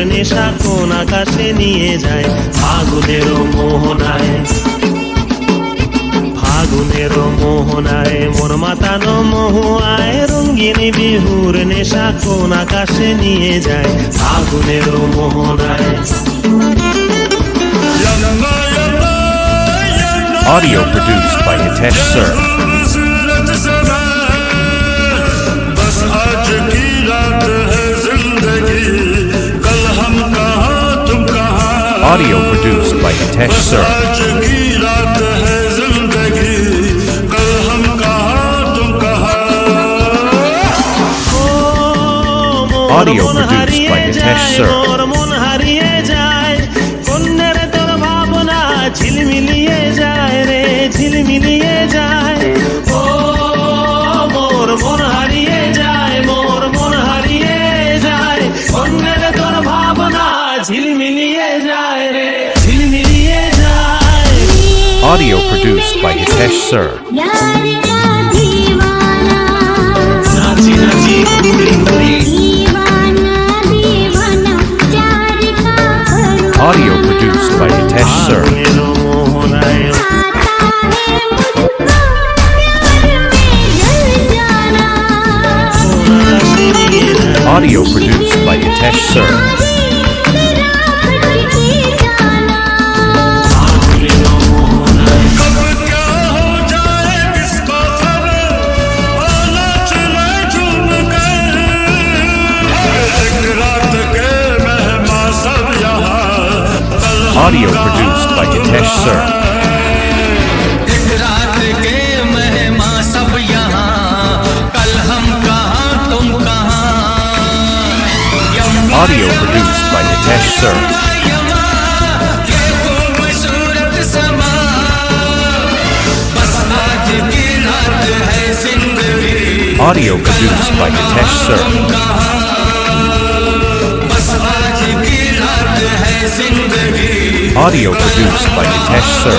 আকাশে নিয়ে যায় ফাগুনেরও মোহনায়, ফাগুনেরও মোহনায় মোর মাতানো মহুয়ায়, রঙ্গিনী বিহুর নেশা কোন আকাশে নিয়ে যায় ফাগুনেরও মোহনায়। Audio produced by Hitesh Sir. बस आज की रात है जिंदगी, कल हम कहाँ तुम कहाँ। Audio produced by Hitesh Sir. आज की रात है जिंदगी, कल हम कहाँ तुम कहाँ। Audio produced by Hitesh Sir. মোর মন হারিয়ে যায়, কন্যের তোর ভাবনা ঝিলমিলিয়ে যায় রে, ঝিলমিলিয়ে যায়। ও মোর মন হারিয়ে যায়, মোর মন হারিয়ে যায়, কন্যের তোর ভাবনা ঝিলমিলিয়ে যায় রে, ঝিলমিলিয়ে যায়। Audio produced by Hitesh Sir. নাচি নাচি ঘুরি ঘুরি। Audio produced by Hitesh Sir. Audio produced by Hitesh Sir. Audio produced by Hitesh Sir. एक रात के मेहमान सब यहाँ, कल हम कहाँ तुम कहाँ। Audio produced by Hitesh Sir. ये खूबसूरत समा, बस आज की रात है जिंदगी। Audio produced by Hitesh Sir. बस आज की रात है जिंदगी। Audio produced by Hitesh Sir.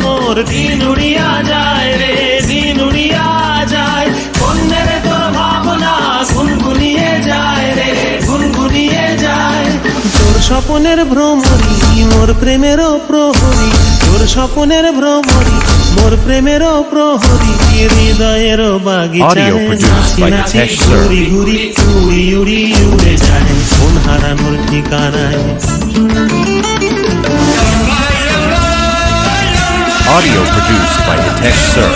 মোর দিন উড়িয়া যায় রে, দিন উড়িয়া যায়, কন্যের তোর ভাবনা গুনগুনিয়ে যায় রে, গুনগুনিয়ে যায়। তোর স্বপনের ভ্রমরি মোর প্রেমেরও প্রহরী, তোর স্বপনের ভ্রমরি মোর প্রেমেরও প্রহরী, হৃদয়েরও বাগিচায় Audio produced by নাচি Hitesh Sir. ঘুরি ঘুরি উড়ি উড়ি উড়ে যায় কোন হারানোর ঠিকানায়। Audio produced by Hitesh Sir.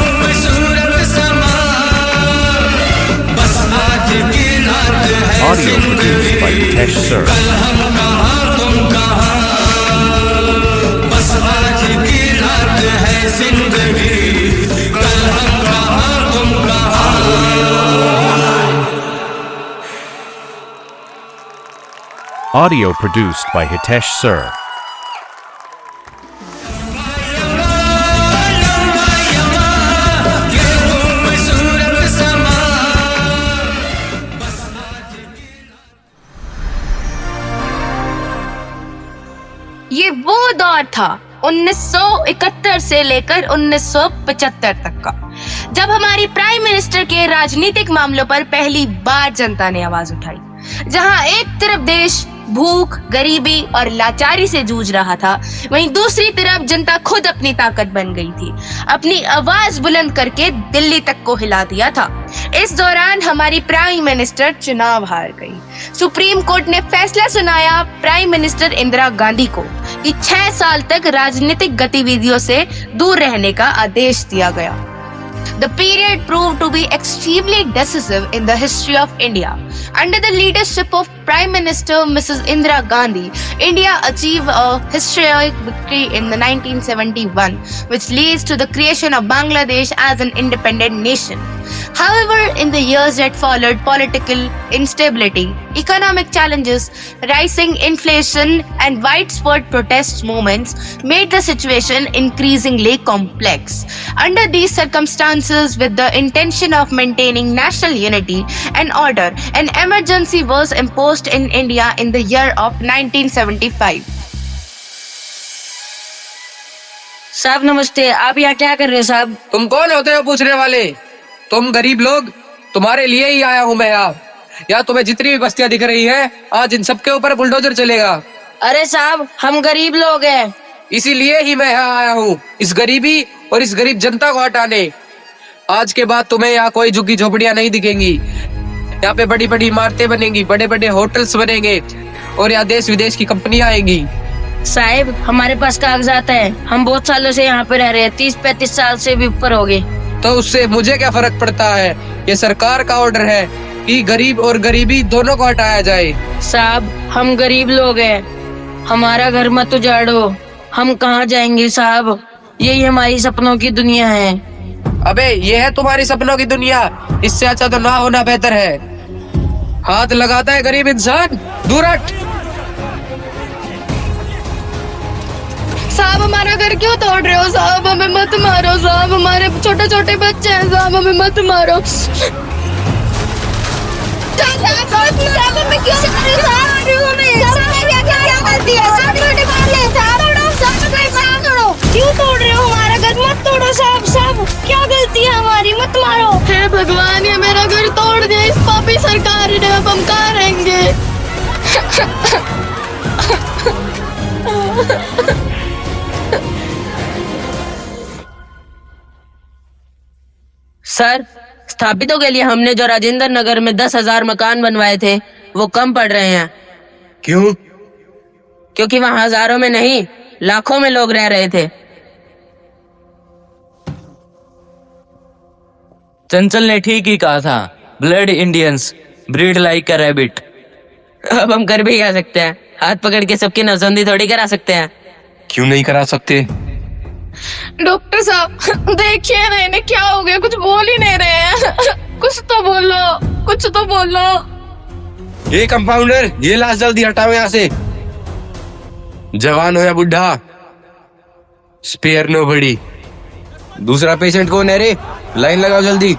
Audio produced by Hitesh Sir. बस आज की रात है जिंदगी, कल हम कहाँ तुम कहाँ। Audio produced by Hitesh Sir. ये वो दौर था 1971 से लेकर 1975 तक का, जब हमारी प्राइम मिनिस्टर के राजनीतिक मामलों पर पहली बार जनता ने आवाज उठाई। जहां एक तरफ देश भूख, गरीबी और लाचारी से जूझ रहा था, वहीं दूसरी तरफ जनता खुद अपनी ताकत बन गई थी, अपनी आवाज बुलंद करके दिल्ली तक को हिला दिया था। इस दौरान हमारी प्राइम मिनिस्टर चुनाव हार गई। सुप्रीम कोर्ट ने फैसला सुनाया प्राइम मिनिस्टर इंदिरा गांधी को कि 6 साल तक राजनीतिक गतिविधियों से दूर रहने का आदेश दिया गया। The period proved to be extremely decisive in the history of India. Under the leadership of Prime Minister Mrs. Indira Gandhi, India achieved a historic victory in the 1971, which leads to the creation of Bangladesh as an independent nation. However, in the years that followed, political instability, economic challenges, rising inflation, and widespread protest movements made the situation increasingly complex. Under these circumstances, with the intention of maintaining national unity and order, an emergency was imposed in India in the year of 1975. साहब नमस्ते, आप यहाँ क्या कर रहे हैं साहब? तुम कौन होते हो पूछने वाले? तुम गरीब लोग, तुम्हारे लिए ही आया हूँ मैं यहाँ। या तुम्हें जितनी भी बस्तियां दिख रही है, आज इन सबके ऊपर बुलडोजर चलेगा। अरे साहब, हम गरीब लोग हैं, इसीलिए ही मैं यहाँ आया हूँ, इस गरीबी और इस गरीब जनता को हटाने। आज के बाद तुम्हें यहाँ कोई झुग्गी झोपड़ियाँ नहीं दिखेंगी। यहाँ पे बड़ी बड़ी इमारतें बनेंगी, बड़े बड़े होटल्स बनेंगे और यहाँ देश विदेश की कंपनियां आएंगी। साहब हमारे पास कागजात हैं, हम बहुत सालों से यहाँ पे रह रहे हैं, 30-35 साल से भी ऊपर हो गए। तो उससे मुझे क्या फर्क पड़ता है? ये सरकार का ऑर्डर है कि गरीब और गरीबी दोनों को हटाया जाए। साहब हम गरीब लोग हैं, हमारा घर मत उजाड़ो, हम कहाँ जाएंगे साहब, यही हमारी सपनों की दुनिया है। अबे ये है तुम्हारी सपनों की दुनिया, इससे अच्छा तो ना होना बेहतर है। हाथ लगाता है गरीब इंसान, दूर हट। साहब हमारा घर क्यों तोड़ रहे हो साहब, हमें मत मारो साहब, हमारे छोटे छोटे बच्चे हैं साहब, हमें मत मारो। क्यों तोड़ रहे हो हमारा घर, मत तोड़ो साहब, साहब क्या गलती है हमारी, मत मारो। हे भगवान, ये मेरा घर तोड़ दिया इस पापी सरकार ने, अब हम कहाँ रहेंगे। सर, स्थापितों के लिए हमने जो राजेंद्र नगर में 10,000 मकान बनवाए थे वो कम पड़ रहे हैं। क्यों? क्योंकि वहाँ हजारों में नहीं, लाखों में लोग रह रहे थे। चंचल ने ठीक ही कहा था, blood Indians breed like a rabbit. अब हम कर भी क्या सकते हैं, हाथ पकड़ के सबकी नसबंदी थोड़ी करा सकते हैं। क्यों नहीं करा सकते? डॉक्टर साहब देखिए ना, इन्हें क्या हो गया, कुछ बोल ही नहीं रहे हैं। कुछ तो बोलो, कुछ तो बोलो। ये कंपाउंडर, ये लाश जल्दी हटाओ यहाँ से। जवान हो या बुढ़ा, स्पेयर नो बड़ी। दूसरा पेशेंट कौन है रे? लाइन लगाओ जल्दी।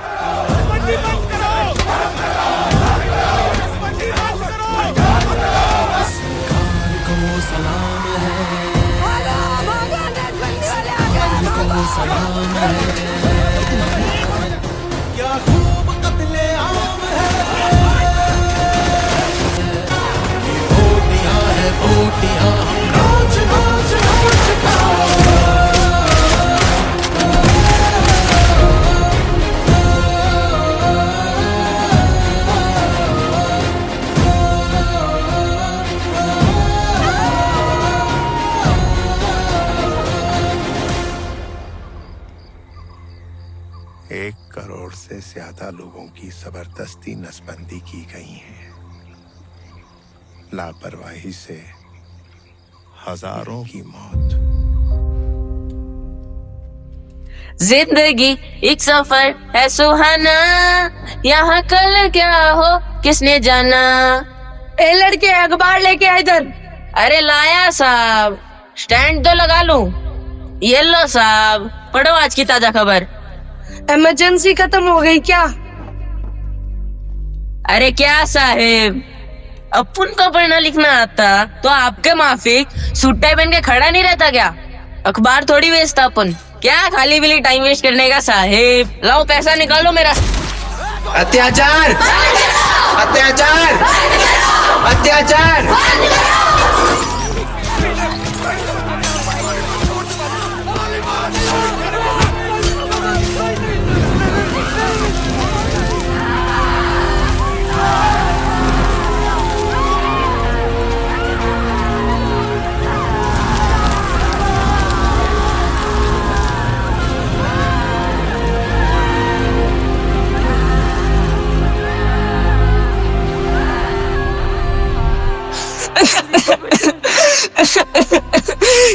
करोड़ से ज्यादा लोगों की जबरदस्ती नसबंदी की गई है। लापरवाही से हजारों की मौत। जिंदगी एक सफर है सुहाना, यहाँ कल क्या हो किसने जाना। ए लड़के, अखबार लेके आ इधर। अरे लाया साहब, स्टैंड तो लगा लूं। ये लो साहब, पढ़ो आज की ताजा खबर। इमरजेंसी खत्म हो गई क्या? अरे क्या साहेब, अपन को पढ़ना लिखना आता तो आपके माफिक सूट टाई पहन के खड़ा नहीं रहता क्या? अखबार थोड़ी बेचता अपन, क्या खाली बिली टाइम वेस्ट करने का साहेब। लाओ पैसा निकालो मेरा। अत्याचार, अत्याचार, अत्याचार।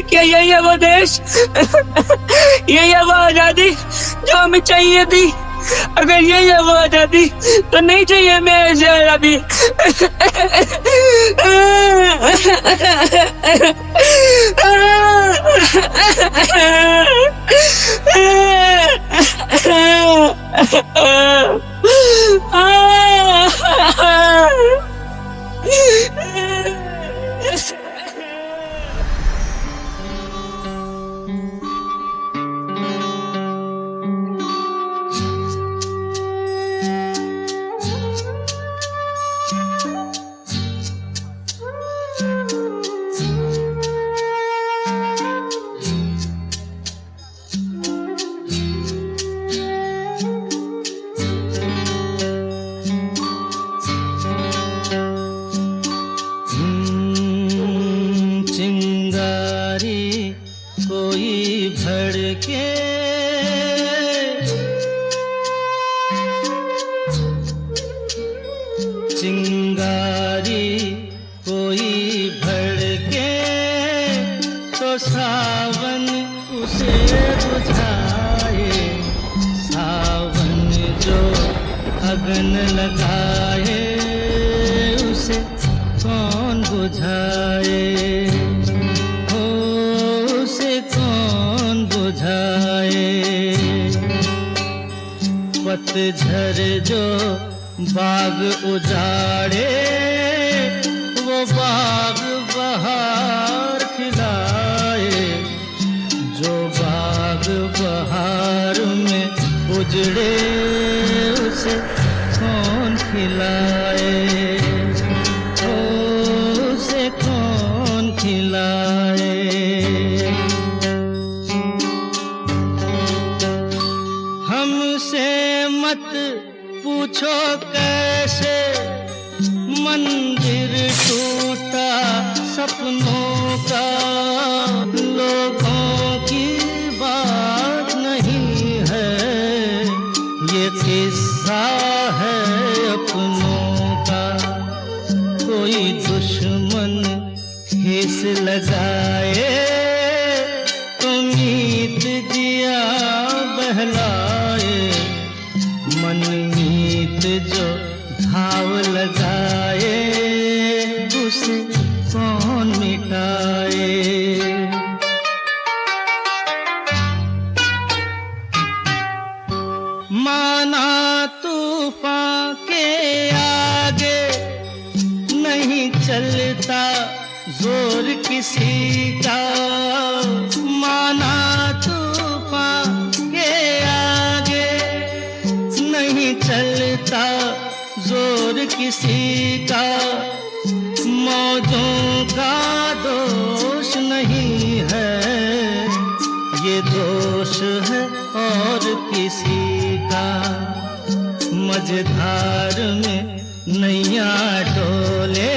क्या यही है वो देश, यही है वो आजादी जो हमें चाहिए थी? अगर यही है वो आजादी तो नहीं चाहिए हमें ऐसी आजादी। चिंगारी कोई भड़के तो सावन उसे बुझाए, सावन जो अगन लगाए उसे कौन बुझाए, हो उसे कौन बुझाए। पतझर जो बाग उजाड़े वो बाग बहार खिलाए, जो बाग बहार में उजड़े उसे कौन खिलाए, ओ उसे कौन खिलाए। हमसे मत पूछो कैसे मंदिर टूटा सपनों का, लोगों की बात नहीं है ये किस्सा है अपनों का। कोई दुश्मन ठेस लगाए तो मीत दिया बहलाए, मनमीत जो घाव लगाए उसे कौन मिटाए। माना तूफान के आगे नहीं चलता जोर किसी का, माना तूफान के आगे नहीं चलता जोर किसी का, मौजों का दोष नहीं है ये दोष है और किसी का। मझधार में नैया डोले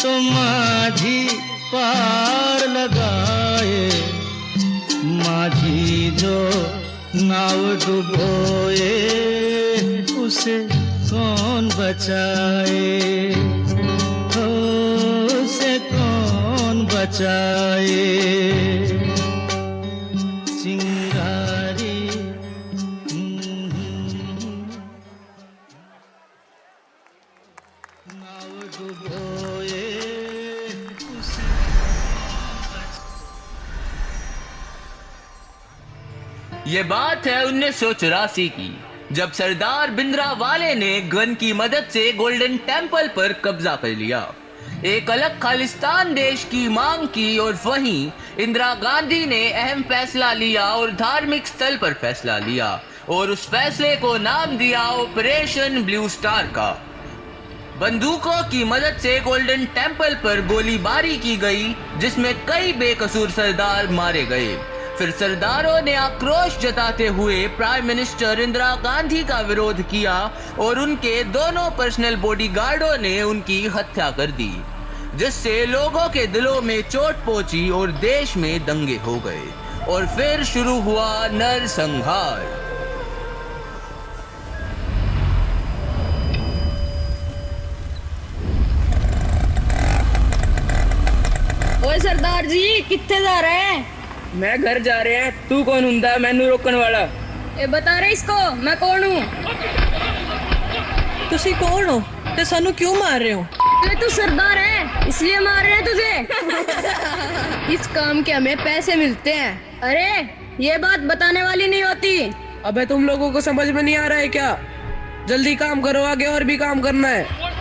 तो माझी पार लगाए, माझी जो नाव डुबोए उसे कौन बचाए, हो उसे कौन बचाए। चिंगारी नाव डुबोए उसे। ये बात है 1984 की, जब सरदार भिंद्रावाले ने गन की मदद से गोल्डन टेम्पल पर कब्जा कर लिया, एक अलग खालिस्तान देश की मांग की, और वहीं इंदिरा गांधी ने अहम फैसला लिया और धार्मिक स्थल पर फैसला लिया, और उस फैसले को नाम दिया ऑपरेशन ब्लू स्टार का। बंदूकों की मदद से गोल्डन टेम्पल पर गोलीबारी की गई, जिसमें कई बेकसूर सरदार मारे गए। फिर सरदारों ने आक्रोश जताते हुए प्राइम मिनिस्टर इंदिरा गांधी का विरोध किया और उनके दोनों पर्सनल बॉडीगार्डों ने उनकी हत्या कर दी, जिससे लोगों के दिलों में चोट पहुंची और देश में दंगे हो गए, और फिर शुरू हुआ नरसंहार। ओए सरदार जी कित्थे जा रहे हैं? मैं घर जा रहे हैं। तू कौन हुंदा मैनू रोकन वाला? ए बता रहे इसको मैं कौन हूँ? तुसी कौन हो ते सानू क्यों मार रहे हो? तू सरदार है इसलिए मार रहे हैं तुझे। इस काम के हमें पैसे मिलते हैं। अरे ये बात बताने वाली नहीं होती। अबे तुम लोगों को समझ में नहीं आ रहा है क्या? जल्दी काम करो, आगे और भी काम करना है।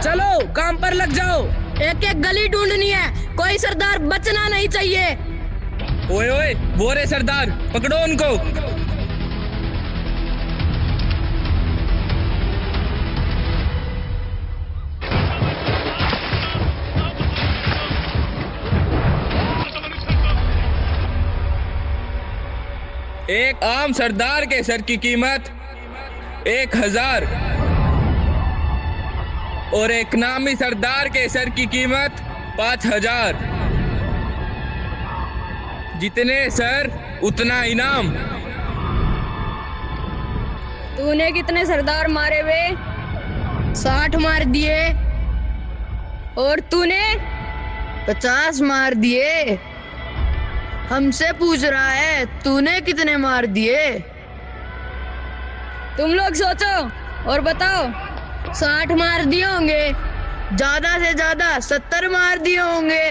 चलो काम पर लग जाओ। एक एक गली ढूंढनी है, कोई सरदार बचना नहीं चाहिए। ओए ओए, वो रे सरदार, पकड़ो उनको। एक आम सरदार के सर की कीमत 1000 और एक नामी सरदार के सर की कीमत 5000। जितने सर उतना इनाम। तूने कितने सरदार मारे वे? 60 मार दिए। और तूने? 50 मार दिए। हमसे पूछ रहा है तूने कितने मार दिए? तुम लोग सोचो और बताओ। 60 मार दिए होंगे, ज्यादा से ज्यादा 70 मार दिए होंगे।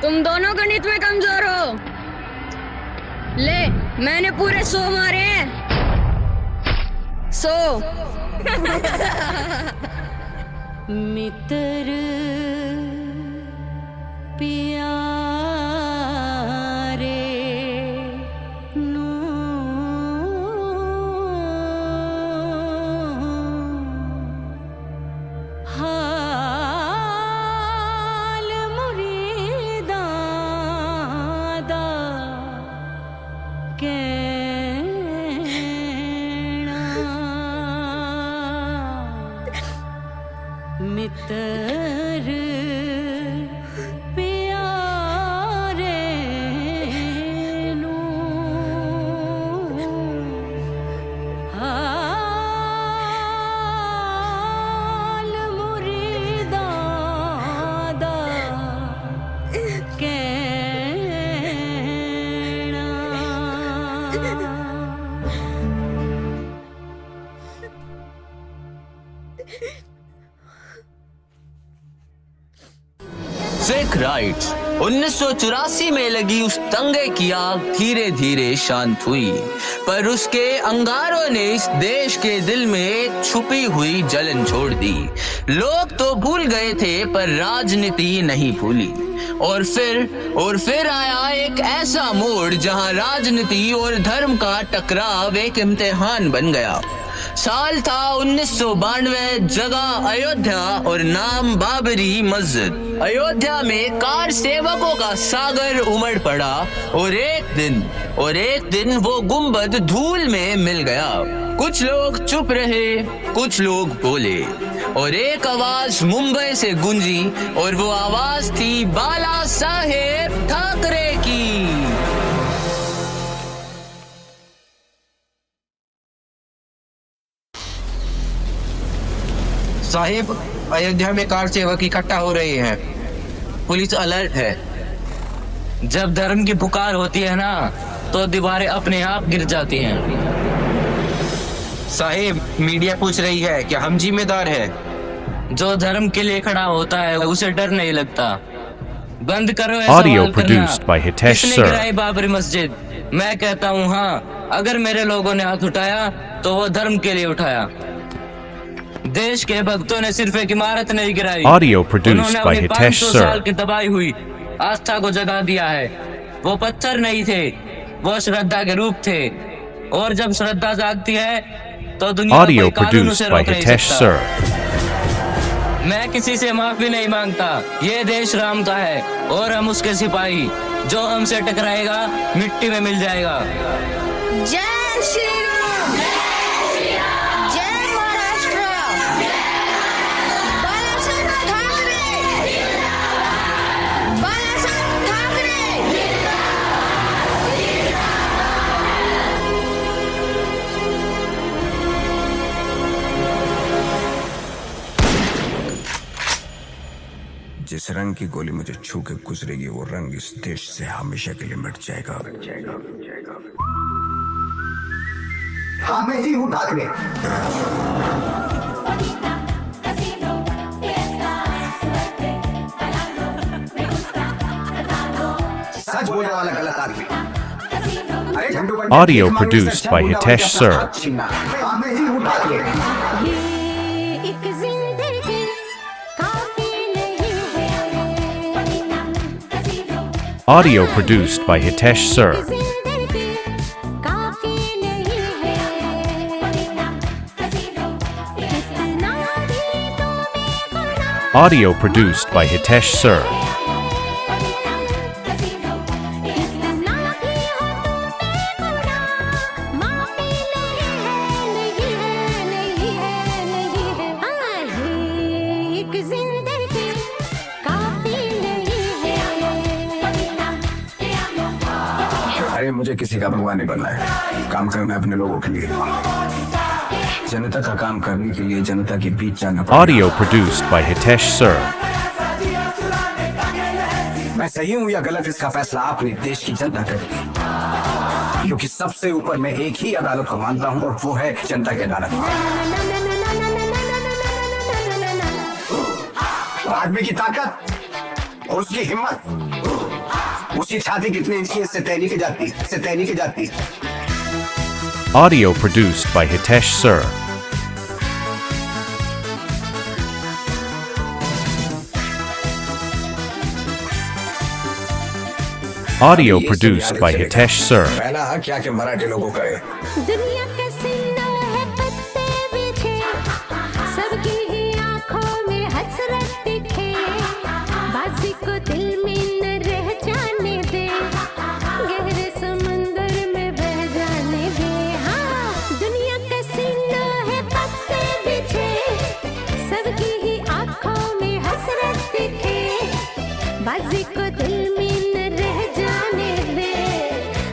तुम दोनों गणित में कमजोर हो। ले, मैंने पूरे 100 मारे हैं। 100। मित्र पिया मित्र प्यारे नू हाल मुरीदा दा सिख राइट्स 1984 में लगी उस दंगे की आग धीरे धीरे शांत हुई, पर उसके अंगारों ने इस देश के दिल में छुपी हुई जलन छोड़ दी। लोग तो भूल गए थे पर राजनीति नहीं भूली। और फिर आया एक ऐसा मोड़ जहां राजनीति और धर्म का टकराव एक इम्तिहान बन गया। साल था 1992, जगह अयोध्या और नाम बाबरी मस्जिद। अयोध्या में कार सेवकों का सागर उमड़ पड़ा और एक दिन वो गुंबद धूल में मिल गया। कुछ लोग चुप रहे, कुछ लोग बोले, और एक आवाज मुंबई से गूंजी, और वो आवाज थी बाला साहेब ठाकरे की। साहिब, अयोध्या में कार सेवक इकट्ठा हो रहे हैं। पुलिस अलर्ट है। जब धर्म की पुकार होती है ना, तो दीवारें अपने आप गिर जाती हैं। साहिब, मीडिया पूछ रही है कि हम जिम्मेदार हैं। जो धर्म के लिए खड़ा होता है उसे डर नहीं लगता। बंद करो Audio produced by Hitesh किसने Sir. गिराई बाबरी मस्जिद? मैं कहता हूँ हाँ, अगर मेरे लोगों ने हाथ उठाया तो वो धर्म के लिए उठाया। देश के भक्तों ने सिर्फ एक इमारत नहीं गिराई, Audio produced उन्होंने by अपनी Hitesh 500 Sir. साल की दबाई हुई आस्था को जगा दिया है। वो पत्थर नहीं थे, वो श्रद्धा के रूप थे। और जब श्रद्धा जागती है तो दुनिया Audio कोई कानून produced उसे by रोक नहीं Hitesh सकता। Sir. मैं किसी से माफी नहीं मांगता। ये देश राम का है और हम उसके सिपाही। जो हमसे टकराएगा मिट्टी में मिल जाएगा। जय श्री राम, जय महाराष्ट्र, बालासाहेब ठाकरे, बालासाहेब ठाकरे। जिस रंग की गोली मुझे छू के गुजरेगी, वो रंग इस देश से हमेशा के लिए मिट जाएगा। हाँ, मैं ही हूँ ठाकरे। सच बोलने वाला गलत आदमी। Audio produced by Hitesh Sir. हाँ, मैं ही हूँ Thackeray. Audio produced by Hitesh Sir. Audio produced by Hitesh Sir. अरे मुझे किसी का भगवान नहीं बनना है, काम करना है अपने लोगों के लिए, जनता का काम करने के लिए जनता के बीच जाना। Audio produced by Hitesh Sir. मैं सही हूँ या गलत इसका फैसला अपने देश की जनता करेगी, क्योंकि सबसे ऊपर मैं एक ही अदालत को मानता हूँ और वो है जनता की अदालत। आदमी की ताकत और उसकी हिम्मत, उसकी छाती कितनी इंच की इससे तय की जाती। Audio produced by Hitesh Sir. Audio produced by Hitesh Sir. पहला हक क्या कि मराठी लोगों का है। दुनिया के सिंदो है पत्ते बिछे, सबकी ही आंखों में हसरत दिखे, बाजी को दिल में न रह जाने दे, गहरे समंदर में बह जाने दे। हाँ, दुनिया के सिंदो है पत्ते बिछे, सबकी ही आंखों में हसरत दिखे, बाजी को दिल में न रह जाने दे,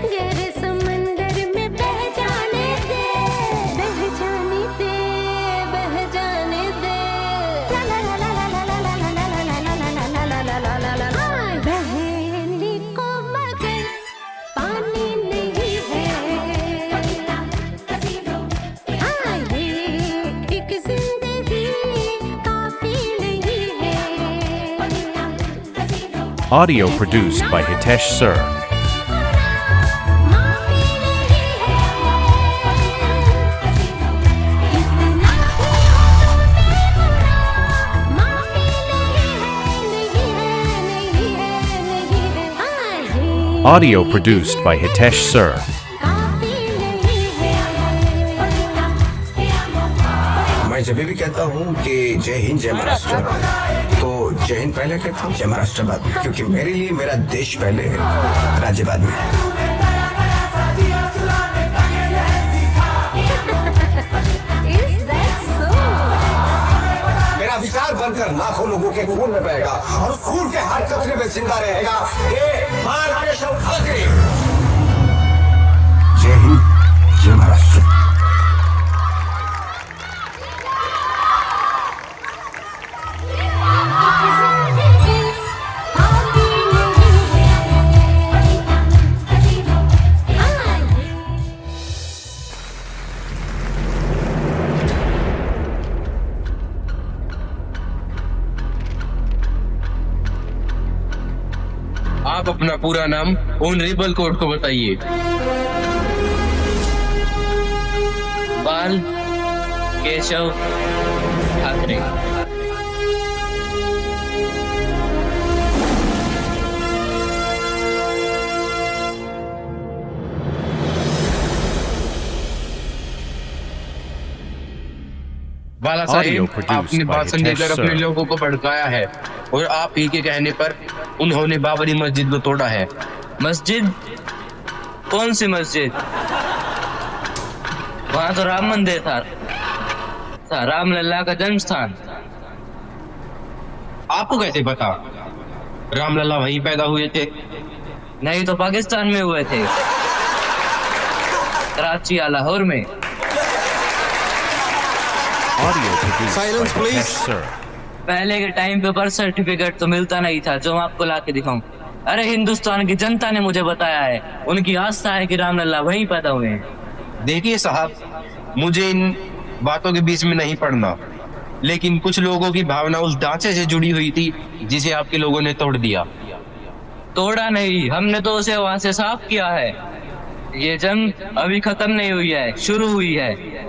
गहरे समंदर में बह जाने दे, बह जाने दे, बह जाने दे। ला ला ला ला ला ला ला ला ला ला ला ला ला ला ला ला ला ला। बहने को मगर पानी नहीं है, हाँ ये एक जिंदगी काफी नहीं है। Audio produced by Hitesh Sir. Audio produced by Hitesh Sir. मैं जब भी कहता हूँ कि जय हिंद जय महाराष्ट्र, तो जय हिंद पहले कहता हूँ, जय महाराष्ट्र बाद में, क्योंकि मेरे लिए मेरा देश पहले है, राज्य बाद में। मेरा विचार बनकर लाखों लोगों के खून में बहेगा और उस खून के हर कतरे में जिंदा रहेगा ये महान केशव ठाकरे। जय हिंद जय महाराष्ट्र। आप अपना पूरा नाम ऑनरेबल कोर्ट को बताइए। बाल केशव ठाकरे। बाला साहेब, आपने भाषण देकर अपने लोगों को भड़काया है और आप ही के कहने पर उन्होंने बाबरी मस्जिद को तोड़ा है। मस्जिद? कौन सी मस्जिद? वहाँ तो राम मंदिर था, रामलला का जन्म स्थान। आपको कैसे पता? रामलला वहीं पैदा हुए थे? नहीं तो पाकिस्तान में हुए थे, कराची या लाहौर में। Silence, please. पहले के टाइम पे बर्थ सर्टिफिकेट तो मिलता नहीं था, जो मैं आपको ला के दिखाऊं। अरे हिंदुस्तान की जनता ने मुझे बताया है, उनकी आस्था है कि रामलला वहीं पैदा हुए हैं। देखिए साहब, मुझे इन बातों के बीच में नहीं पड़ना, लेकिन कुछ लोगों की भावना उस ढांचे से जुड़ी हुई थी जिसे आपके लोगों ने तोड़ दिया। तोड़ा नहीं, हमने तो उसे वहां से साफ किया है। ये जंग अभी खत्म नहीं हुई है, शुरू हुई है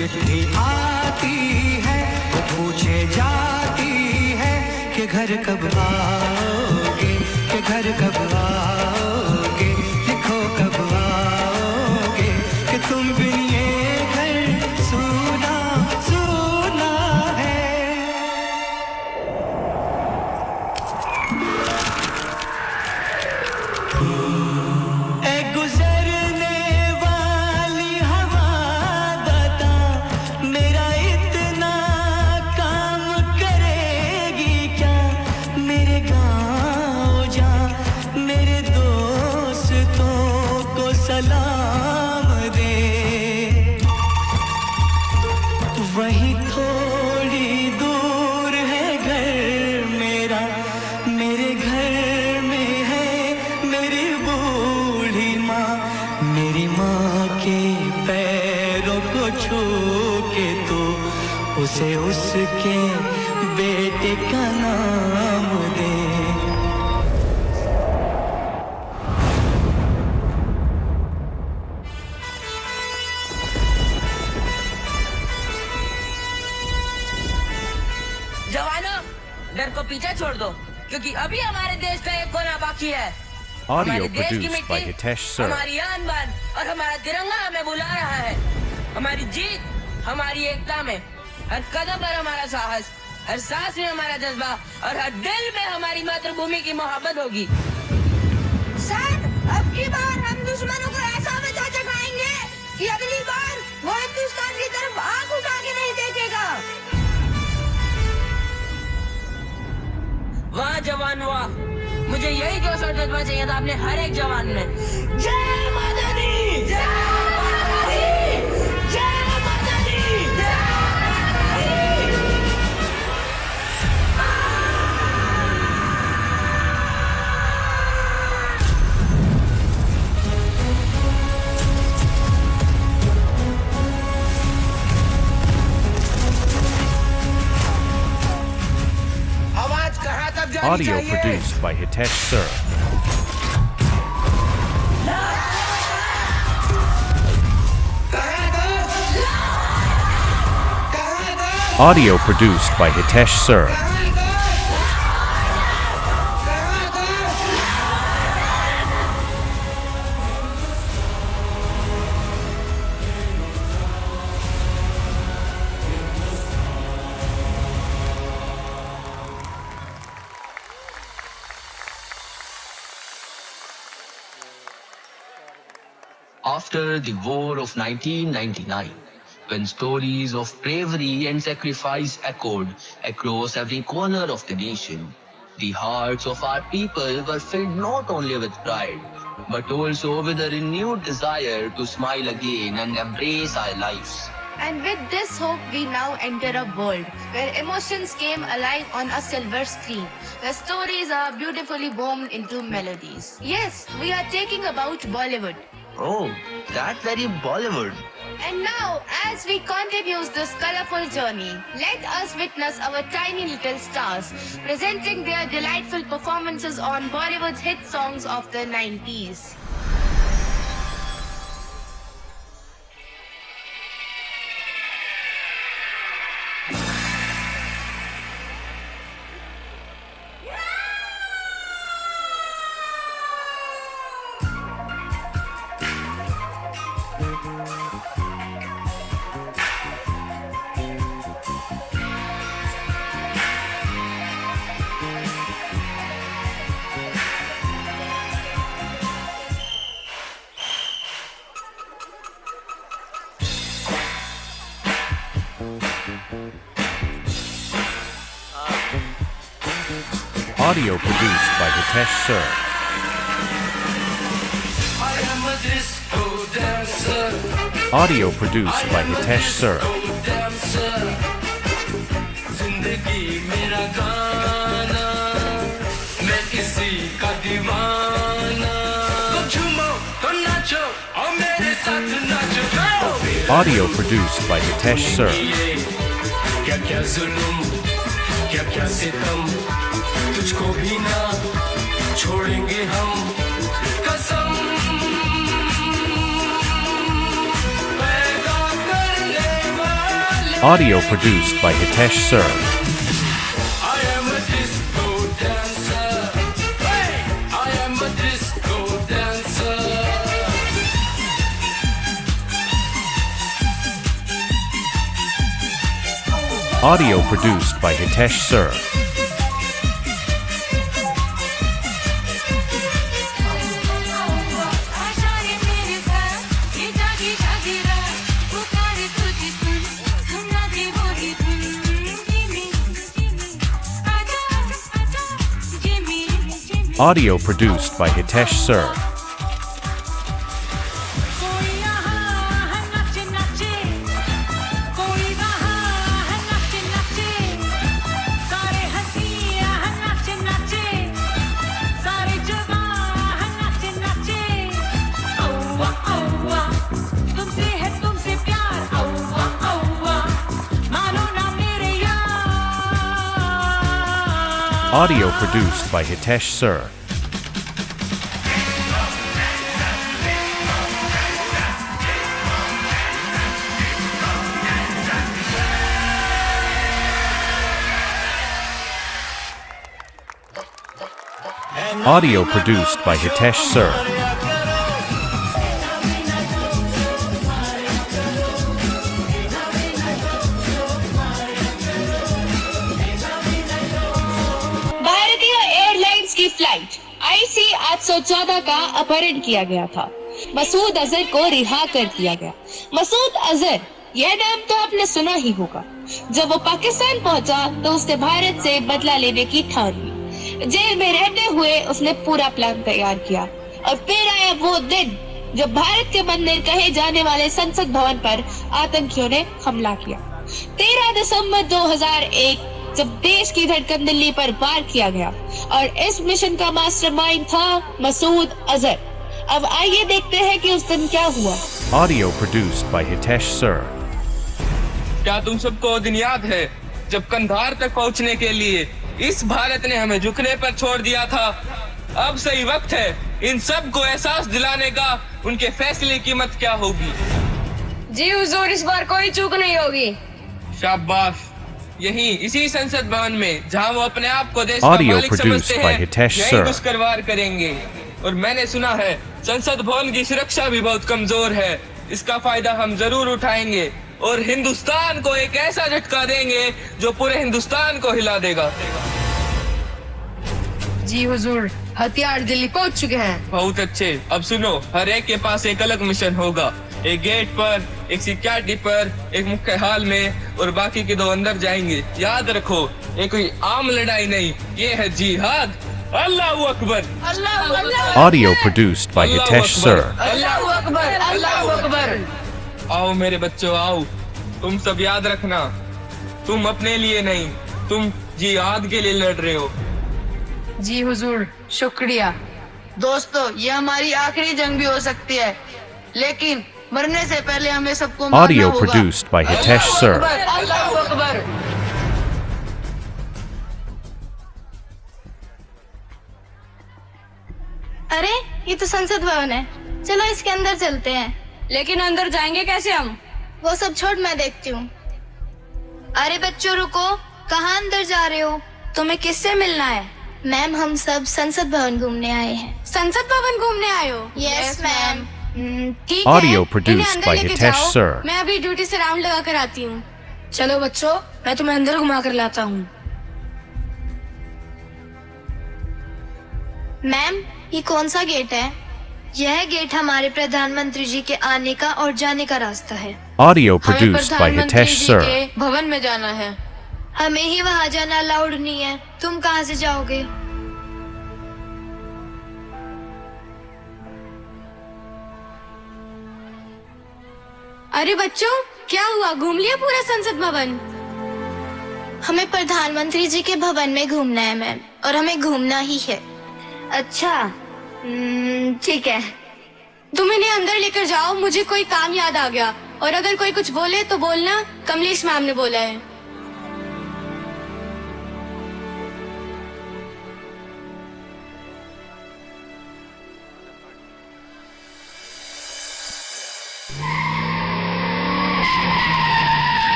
चिट्ठी आती है वो पूछे जाती है कि घर कब आओगे, कि घर कब आओगे, लिखो कब आओगे, कि तुम बिन ये घर सूना सूना है। ए गुजरने वाली हवा बता मेरा इतना काम करेगी क्या, मेरे गाँव जा मेरे दोस्तों को सलाम दे, वही थोड़ी दूर है घर मेरा, मेरे घर में है मेरी बूढ़ी माँ, मेरी माँ के पैरों को छू के तो उसे उसके बेटे का नाम दे। जवानों, डर को पीछे छोड़ दो, क्योंकि अभी हमारे देश का एक कोना बाकी है। Audio हमारे देश की produced by मिट्टी, Hitesh Sir. हमारी आन बान और हमारा तिरंगा हमें बुला रहा है। हमारी जीत हमारी एकता में, हर कदम पर हमारा साहस, हर सांस में हमारा जज्बा और हर दिल में हमारी मातृभूमि की मोहब्बत होगी। सर, अब की बार हम दुश्मनों को ऐसा बचा चखाएंगे कि अगली बार वो हिंदुस्तान की तरफ आंख उठा के नहीं देखेगा। वाह जवान वाह, मुझे यही जोश और जज्बा चाहिए था अपने हर एक जवान में। जय माता दी, जय माता दी, जय माता दी, जय माता दी। आवाज कहाँ तक जानी Audio चाहिए? produced by Hitesh Sir. Audio produced by Hitesh Sir. After the war of 1999, when stories of bravery and sacrifice echoed across every corner of the nation, the hearts of our people were filled not only with pride, but also with a renewed desire to smile again and embrace our lives. And with this hope, we now enter a world where emotions came alive on a silver screen, where stories are beautifully woven into melodies. Yes, we are talking about Bollywood. Oh, that very Bollywood. And now, as we continue this colorful journey, let us witness our tiny little stars presenting their delightful performances on Bollywood's hit songs of the 90s. Audio produced by Hitesh Sir. I am a disco dancer. Audio produced by Hitesh Sir. Dancer. जिंदगी मेरा गाना, मैं किसी का दीवाना। तो झूमो, तो नाचो, और मेरे साथ नाचो। Audio produced by Hitesh Sir. क्या क्या जुल्म, क्या क्या सितम, तुझको भी ना छोड़ेंगे हम, कसम। पैदा करने वाले Audio produced by Hitesh Sir. I am a disco dancer. Hey! I am a disco dancer. Audio produced by Hitesh Sir. Audio produced by Hitesh Sir. Audio produced by Hitesh Sir. Audio produced by Hitesh Sir. भारतीय airlines की flight IC 814 का अपहरण किया गया था। मसूद अजहर को रिहा कर दिया गया। मसूद अजहर, यह नाम तो आपने सुना ही होगा। जब वो पाकिस्तान पहुंचा तो उसने भारत से बदला लेने की ठान ली। जेल में रहते हुए उसने पूरा प्लान तैयार किया और फिर आया वो दिन जब भारत के मंदिर कहे जाने वाले संसद भवन पर आतंकियों ने हमला किया। 13 दिसंबर 2001 जब देश की धड़कन दिल्ली पर वार किया गया और इस मिशन का मास्टरमाइंड था मसूद अजहर। अब आइए देखते हैं कि उस दिन क्या हुआ। Audio produced by Hitesh Sir. क्या तुम सबको वो दिन याद है जब कंधार तक पहुंचने के लिए इस भारत ने हमें झुकने पर छोड़ दिया था? अब सही वक्त है इन सब को एहसास दिलाने का उनके फैसले की कीमत क्या होगी। जी हुजूर, इस बार कोई चूक नहीं होगी। शाबाश। यहीं इसी संसद भवन में जहां वो अपने आप को देश का Audio मालिक produced समझते by हैं, Hitesh यहीं Sir. घुसकर वार करेंगे। और मैंने सुना है संसद भवन की सुरक्षा भी बहुत कमजोर है। इसका फायदा हम जरूर उठाएंगे और हिंदुस्तान को एक ऐसा झटका देंगे जो पूरे हिंदुस्तान को हिला देगा। जी हुजूर, हथियार दिल्ली पहुंच चुके हैं। बहुत अच्छे। अब सुनो, हर एक के पास एक अलग मिशन होगा। एक गेट पर, एक सिक्योरिटी पर, एक मुख्य हाल में और बाकी के 2 अंदर जाएंगे। याद रखो, ये कोई आम लड़ाई नहीं, ये है जिहाद। Allahu Akbar. Audio produced by Hitesh Sir. Allahu Akbar, Allahu Akbar. आओ मेरे बच्चों, आओ। तुम सब याद रखना, तुम अपने लिए नहीं, तुम जिहाद के लिए लड़ रहे हो। जी हुजूर, शुक्रिया। दोस्तों, ये हमारी आखिरी जंग भी हो सकती है, लेकिन मरने से पहले हमें सबको मारना Audio होगा। produced by Hitesh Sir. Allahu Akbar. अरे ये तो संसद भवन है, चलो इसके अंदर चलते हैं। लेकिन अंदर जाएंगे कैसे हम? वो सब छोड़, मैं देखती हूँ। अरे बच्चों रुको, कहाँ अंदर जा रहे हो? तुम्हें किससे मिलना है? मैम, हम सब संसद भवन घूमने आए हैं। संसद भवन घूमने आए हो? Yes ma'am. ठीक है, Audio इन्हें produced अंदर by लेके Hitesh जाओ। Sir. मैं अभी ड्यूटी से राउंड लगा कर आती हूँ। चलो बच्चों, मैं तुम्हें अंदर घुमा कर लाता हूँ। मैम, ये कौन सा गेट है? यह गेट हमारे प्रधानमंत्री जी के आने का और जाने का रास्ता है। Audio produced by Hitesh Sir. भवन में जाना है। हमें ही वहाँ जाना अलाउड नहीं है। तुम कहाँ से जाओगे? अरे बच्चों, क्या हुआ? घूम लिया पूरा संसद भवन? हमें प्रधानमंत्री जी के भवन में घूमना है मैम, और हमें घूमना ही है। अच्छा, ठीक है। तुम इन्हें अंदर लेकर जाओ, मुझे कोई काम याद आ गया। और अगर कोई कुछ बोले तो बोलना, कमलेश मैम ने बोला है।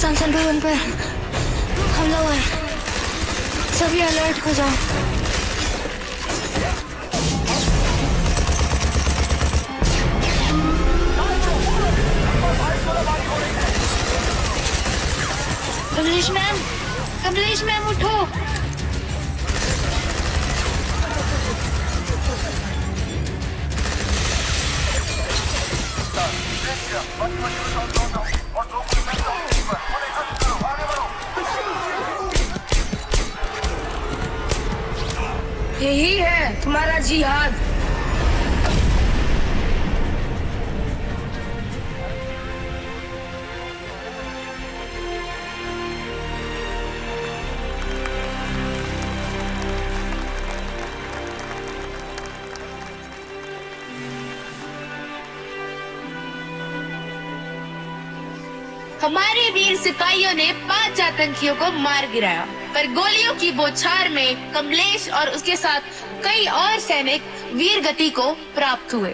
संसद भवन पर हमला हुआ है, सभी अलर्ट हो जाओ। कमलेश मैम उठो। यही है तुम्हारा जिहाद। हमारे वीर सिपाहियों ने 5 आतंकियों को मार गिराया, पर गोलियों की बौछार में कमलेश और उसके साथ कई और सैनिक वीर गति को प्राप्त हुए।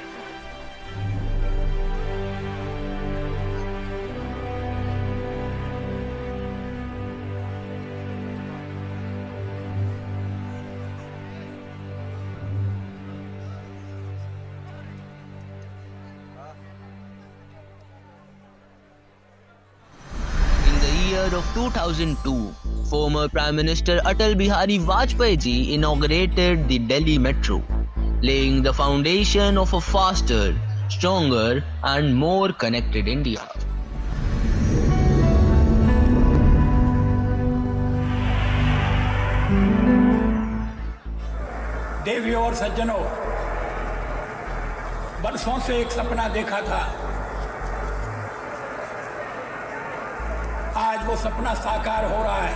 Of 2002, former Prime Minister Atal Bihari Vajpayee ji inaugurated the Delhi Metro, laying the foundation of a faster, stronger and more connected India. देवियों और सज्जनों, बरसों से एक सपना देखा था, आज वो सपना साकार हो रहा है।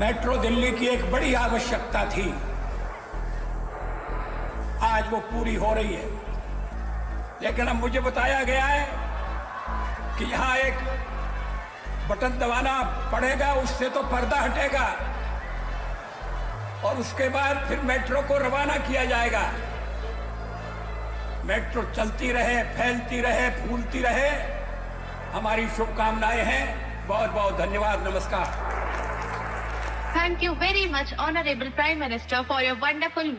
मेट्रो दिल्ली की एक बड़ी आवश्यकता थी, आज वो पूरी हो रही है। लेकिन अब मुझे बताया गया है कि यहां एक बटन दबाना पड़ेगा, उससे तो पर्दा हटेगा और उसके बाद फिर मेट्रो को रवाना किया जाएगा। मेट्रो चलती रहे, फैलती रहे, फूलती रहे, हमारी शुभकामनाएं हैं। बहुत बहुत धन्यवाद, नमस्कार। Thank you very much, Honorable Prime Minister, for your wonderful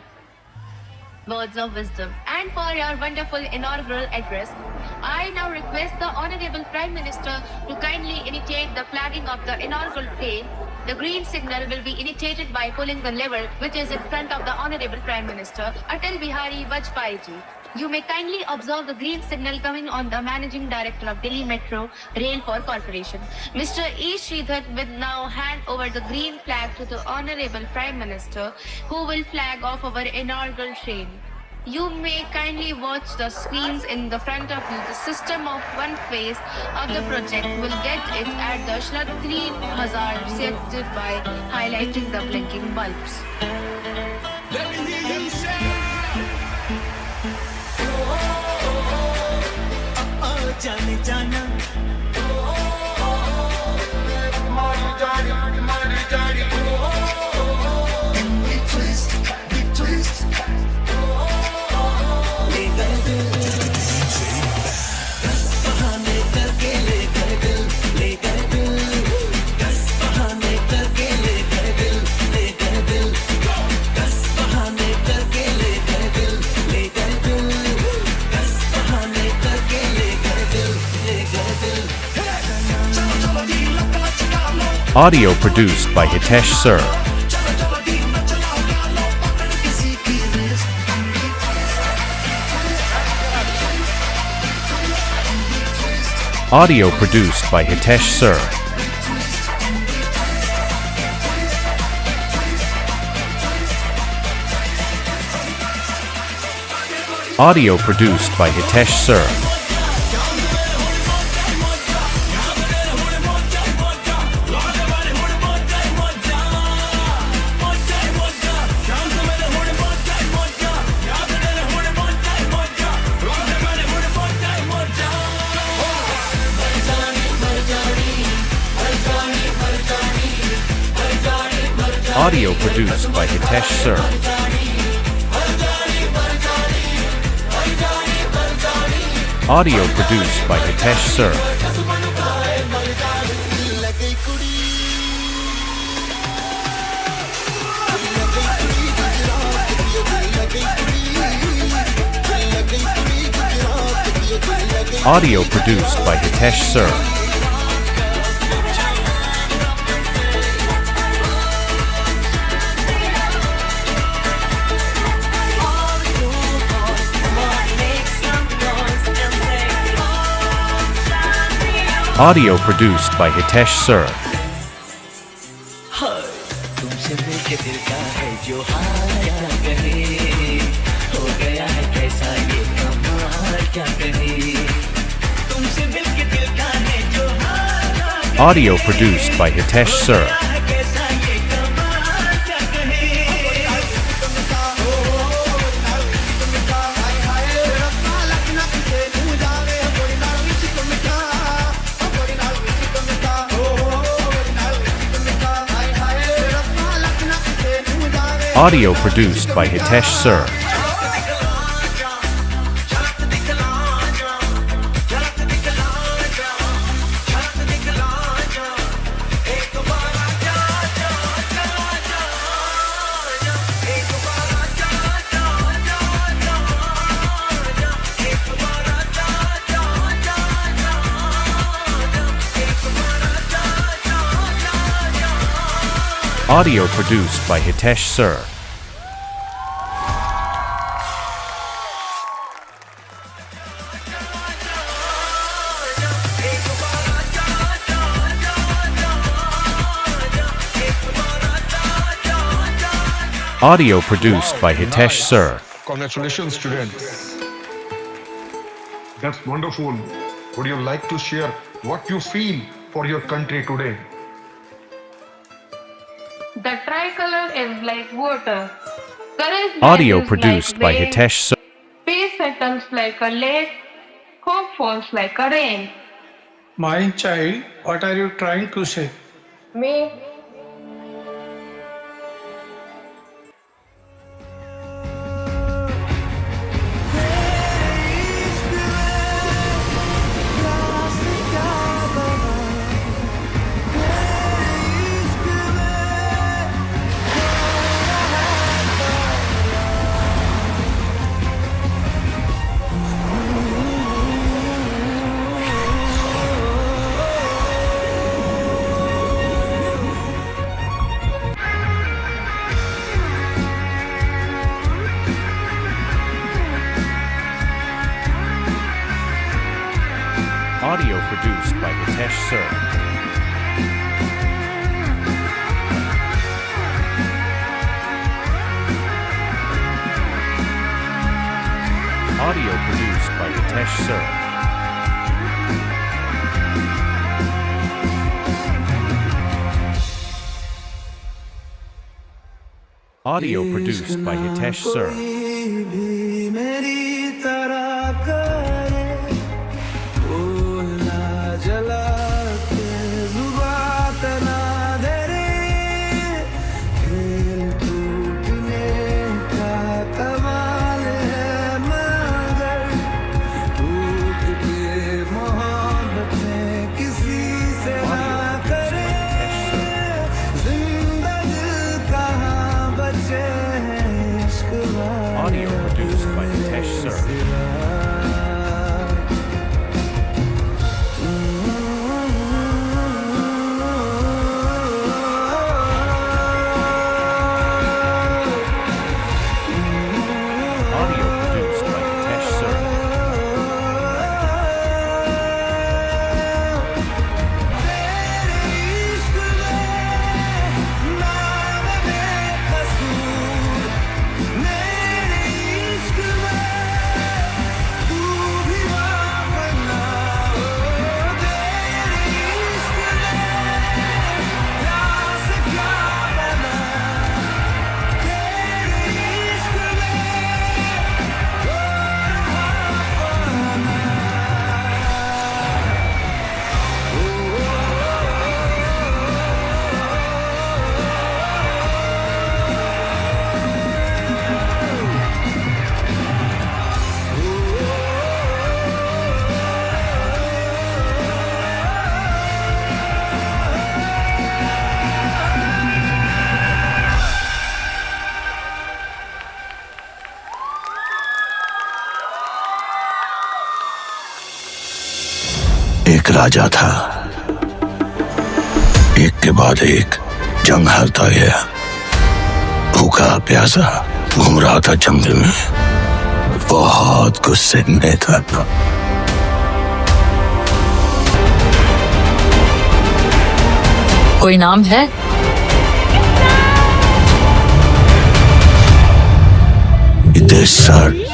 words of wisdom and for your wonderful inaugural address. I now request the Honorable Prime Minister to kindly initiate the flagging of the inaugural train. The green signal will be initiated by pulling the lever which is in front of the Honorable Prime Minister Atal Bihari Vajpayee ji. You may kindly observe the green signal coming on the Managing Director of Delhi Metro Rail Corporation. Mr. E. Sridhar will now hand over the green flag to the Honorable Prime Minister, who will flag off our inaugural train. You may kindly watch the screens in the front of you. The system of one phase of the project will get it at the Shradh 3 Hazar sector by highlighting the blinking bulbs. Let me hear you say. जाने जाना मारी जानी twist ले गए दिल दस बहाने करके ले गए दिल दस बहाने करके ले गए दिल दस बहाने करके ले गए दिल दस बहाने करके ले Audio produced by Hitesh Sir. Audio produced by Hitesh Sir. Audio produced by Hitesh Sir. Audio produced by Hitesh Sir. Audio produced by Hitesh Sir. Audio produced by Hitesh Sir. Audio produced by Hitesh Sir. तुमसे मिलके दिल का है जो हाल क्या कहे, हो गया है कैसा ये कमाल क्या कहे, तुमसे मिलके दिल का है जो हाल Audio produced by Hitesh Sir. कैसा ये कमाल क्या कहे। Audio produced by Hitesh Sir. Audio produced by Hitesh Sir. Audio produced by Hitesh Sir. Congratulations, students. That's wonderful. Would you like to share what you feel for your country today? The tricolor is like water. Courage Audio is produced like by waves. Hitesh Sir. Peace settles like a lake. Hope falls like a rain. My child, what are you trying to say? Me. Audio produced by Hitesh Sir. Audio produced by Hitesh Sir. Audio produced by Hitesh Sir. Audio produced by Hitesh Sir. Audio produced by Hitesh Sir. एक राजा था, एक के बाद एक जंग हारता गया, भूखा प्यासा घूम रहा था जंगल में, बहुत गुस्से में था। कोई नाम है? This sir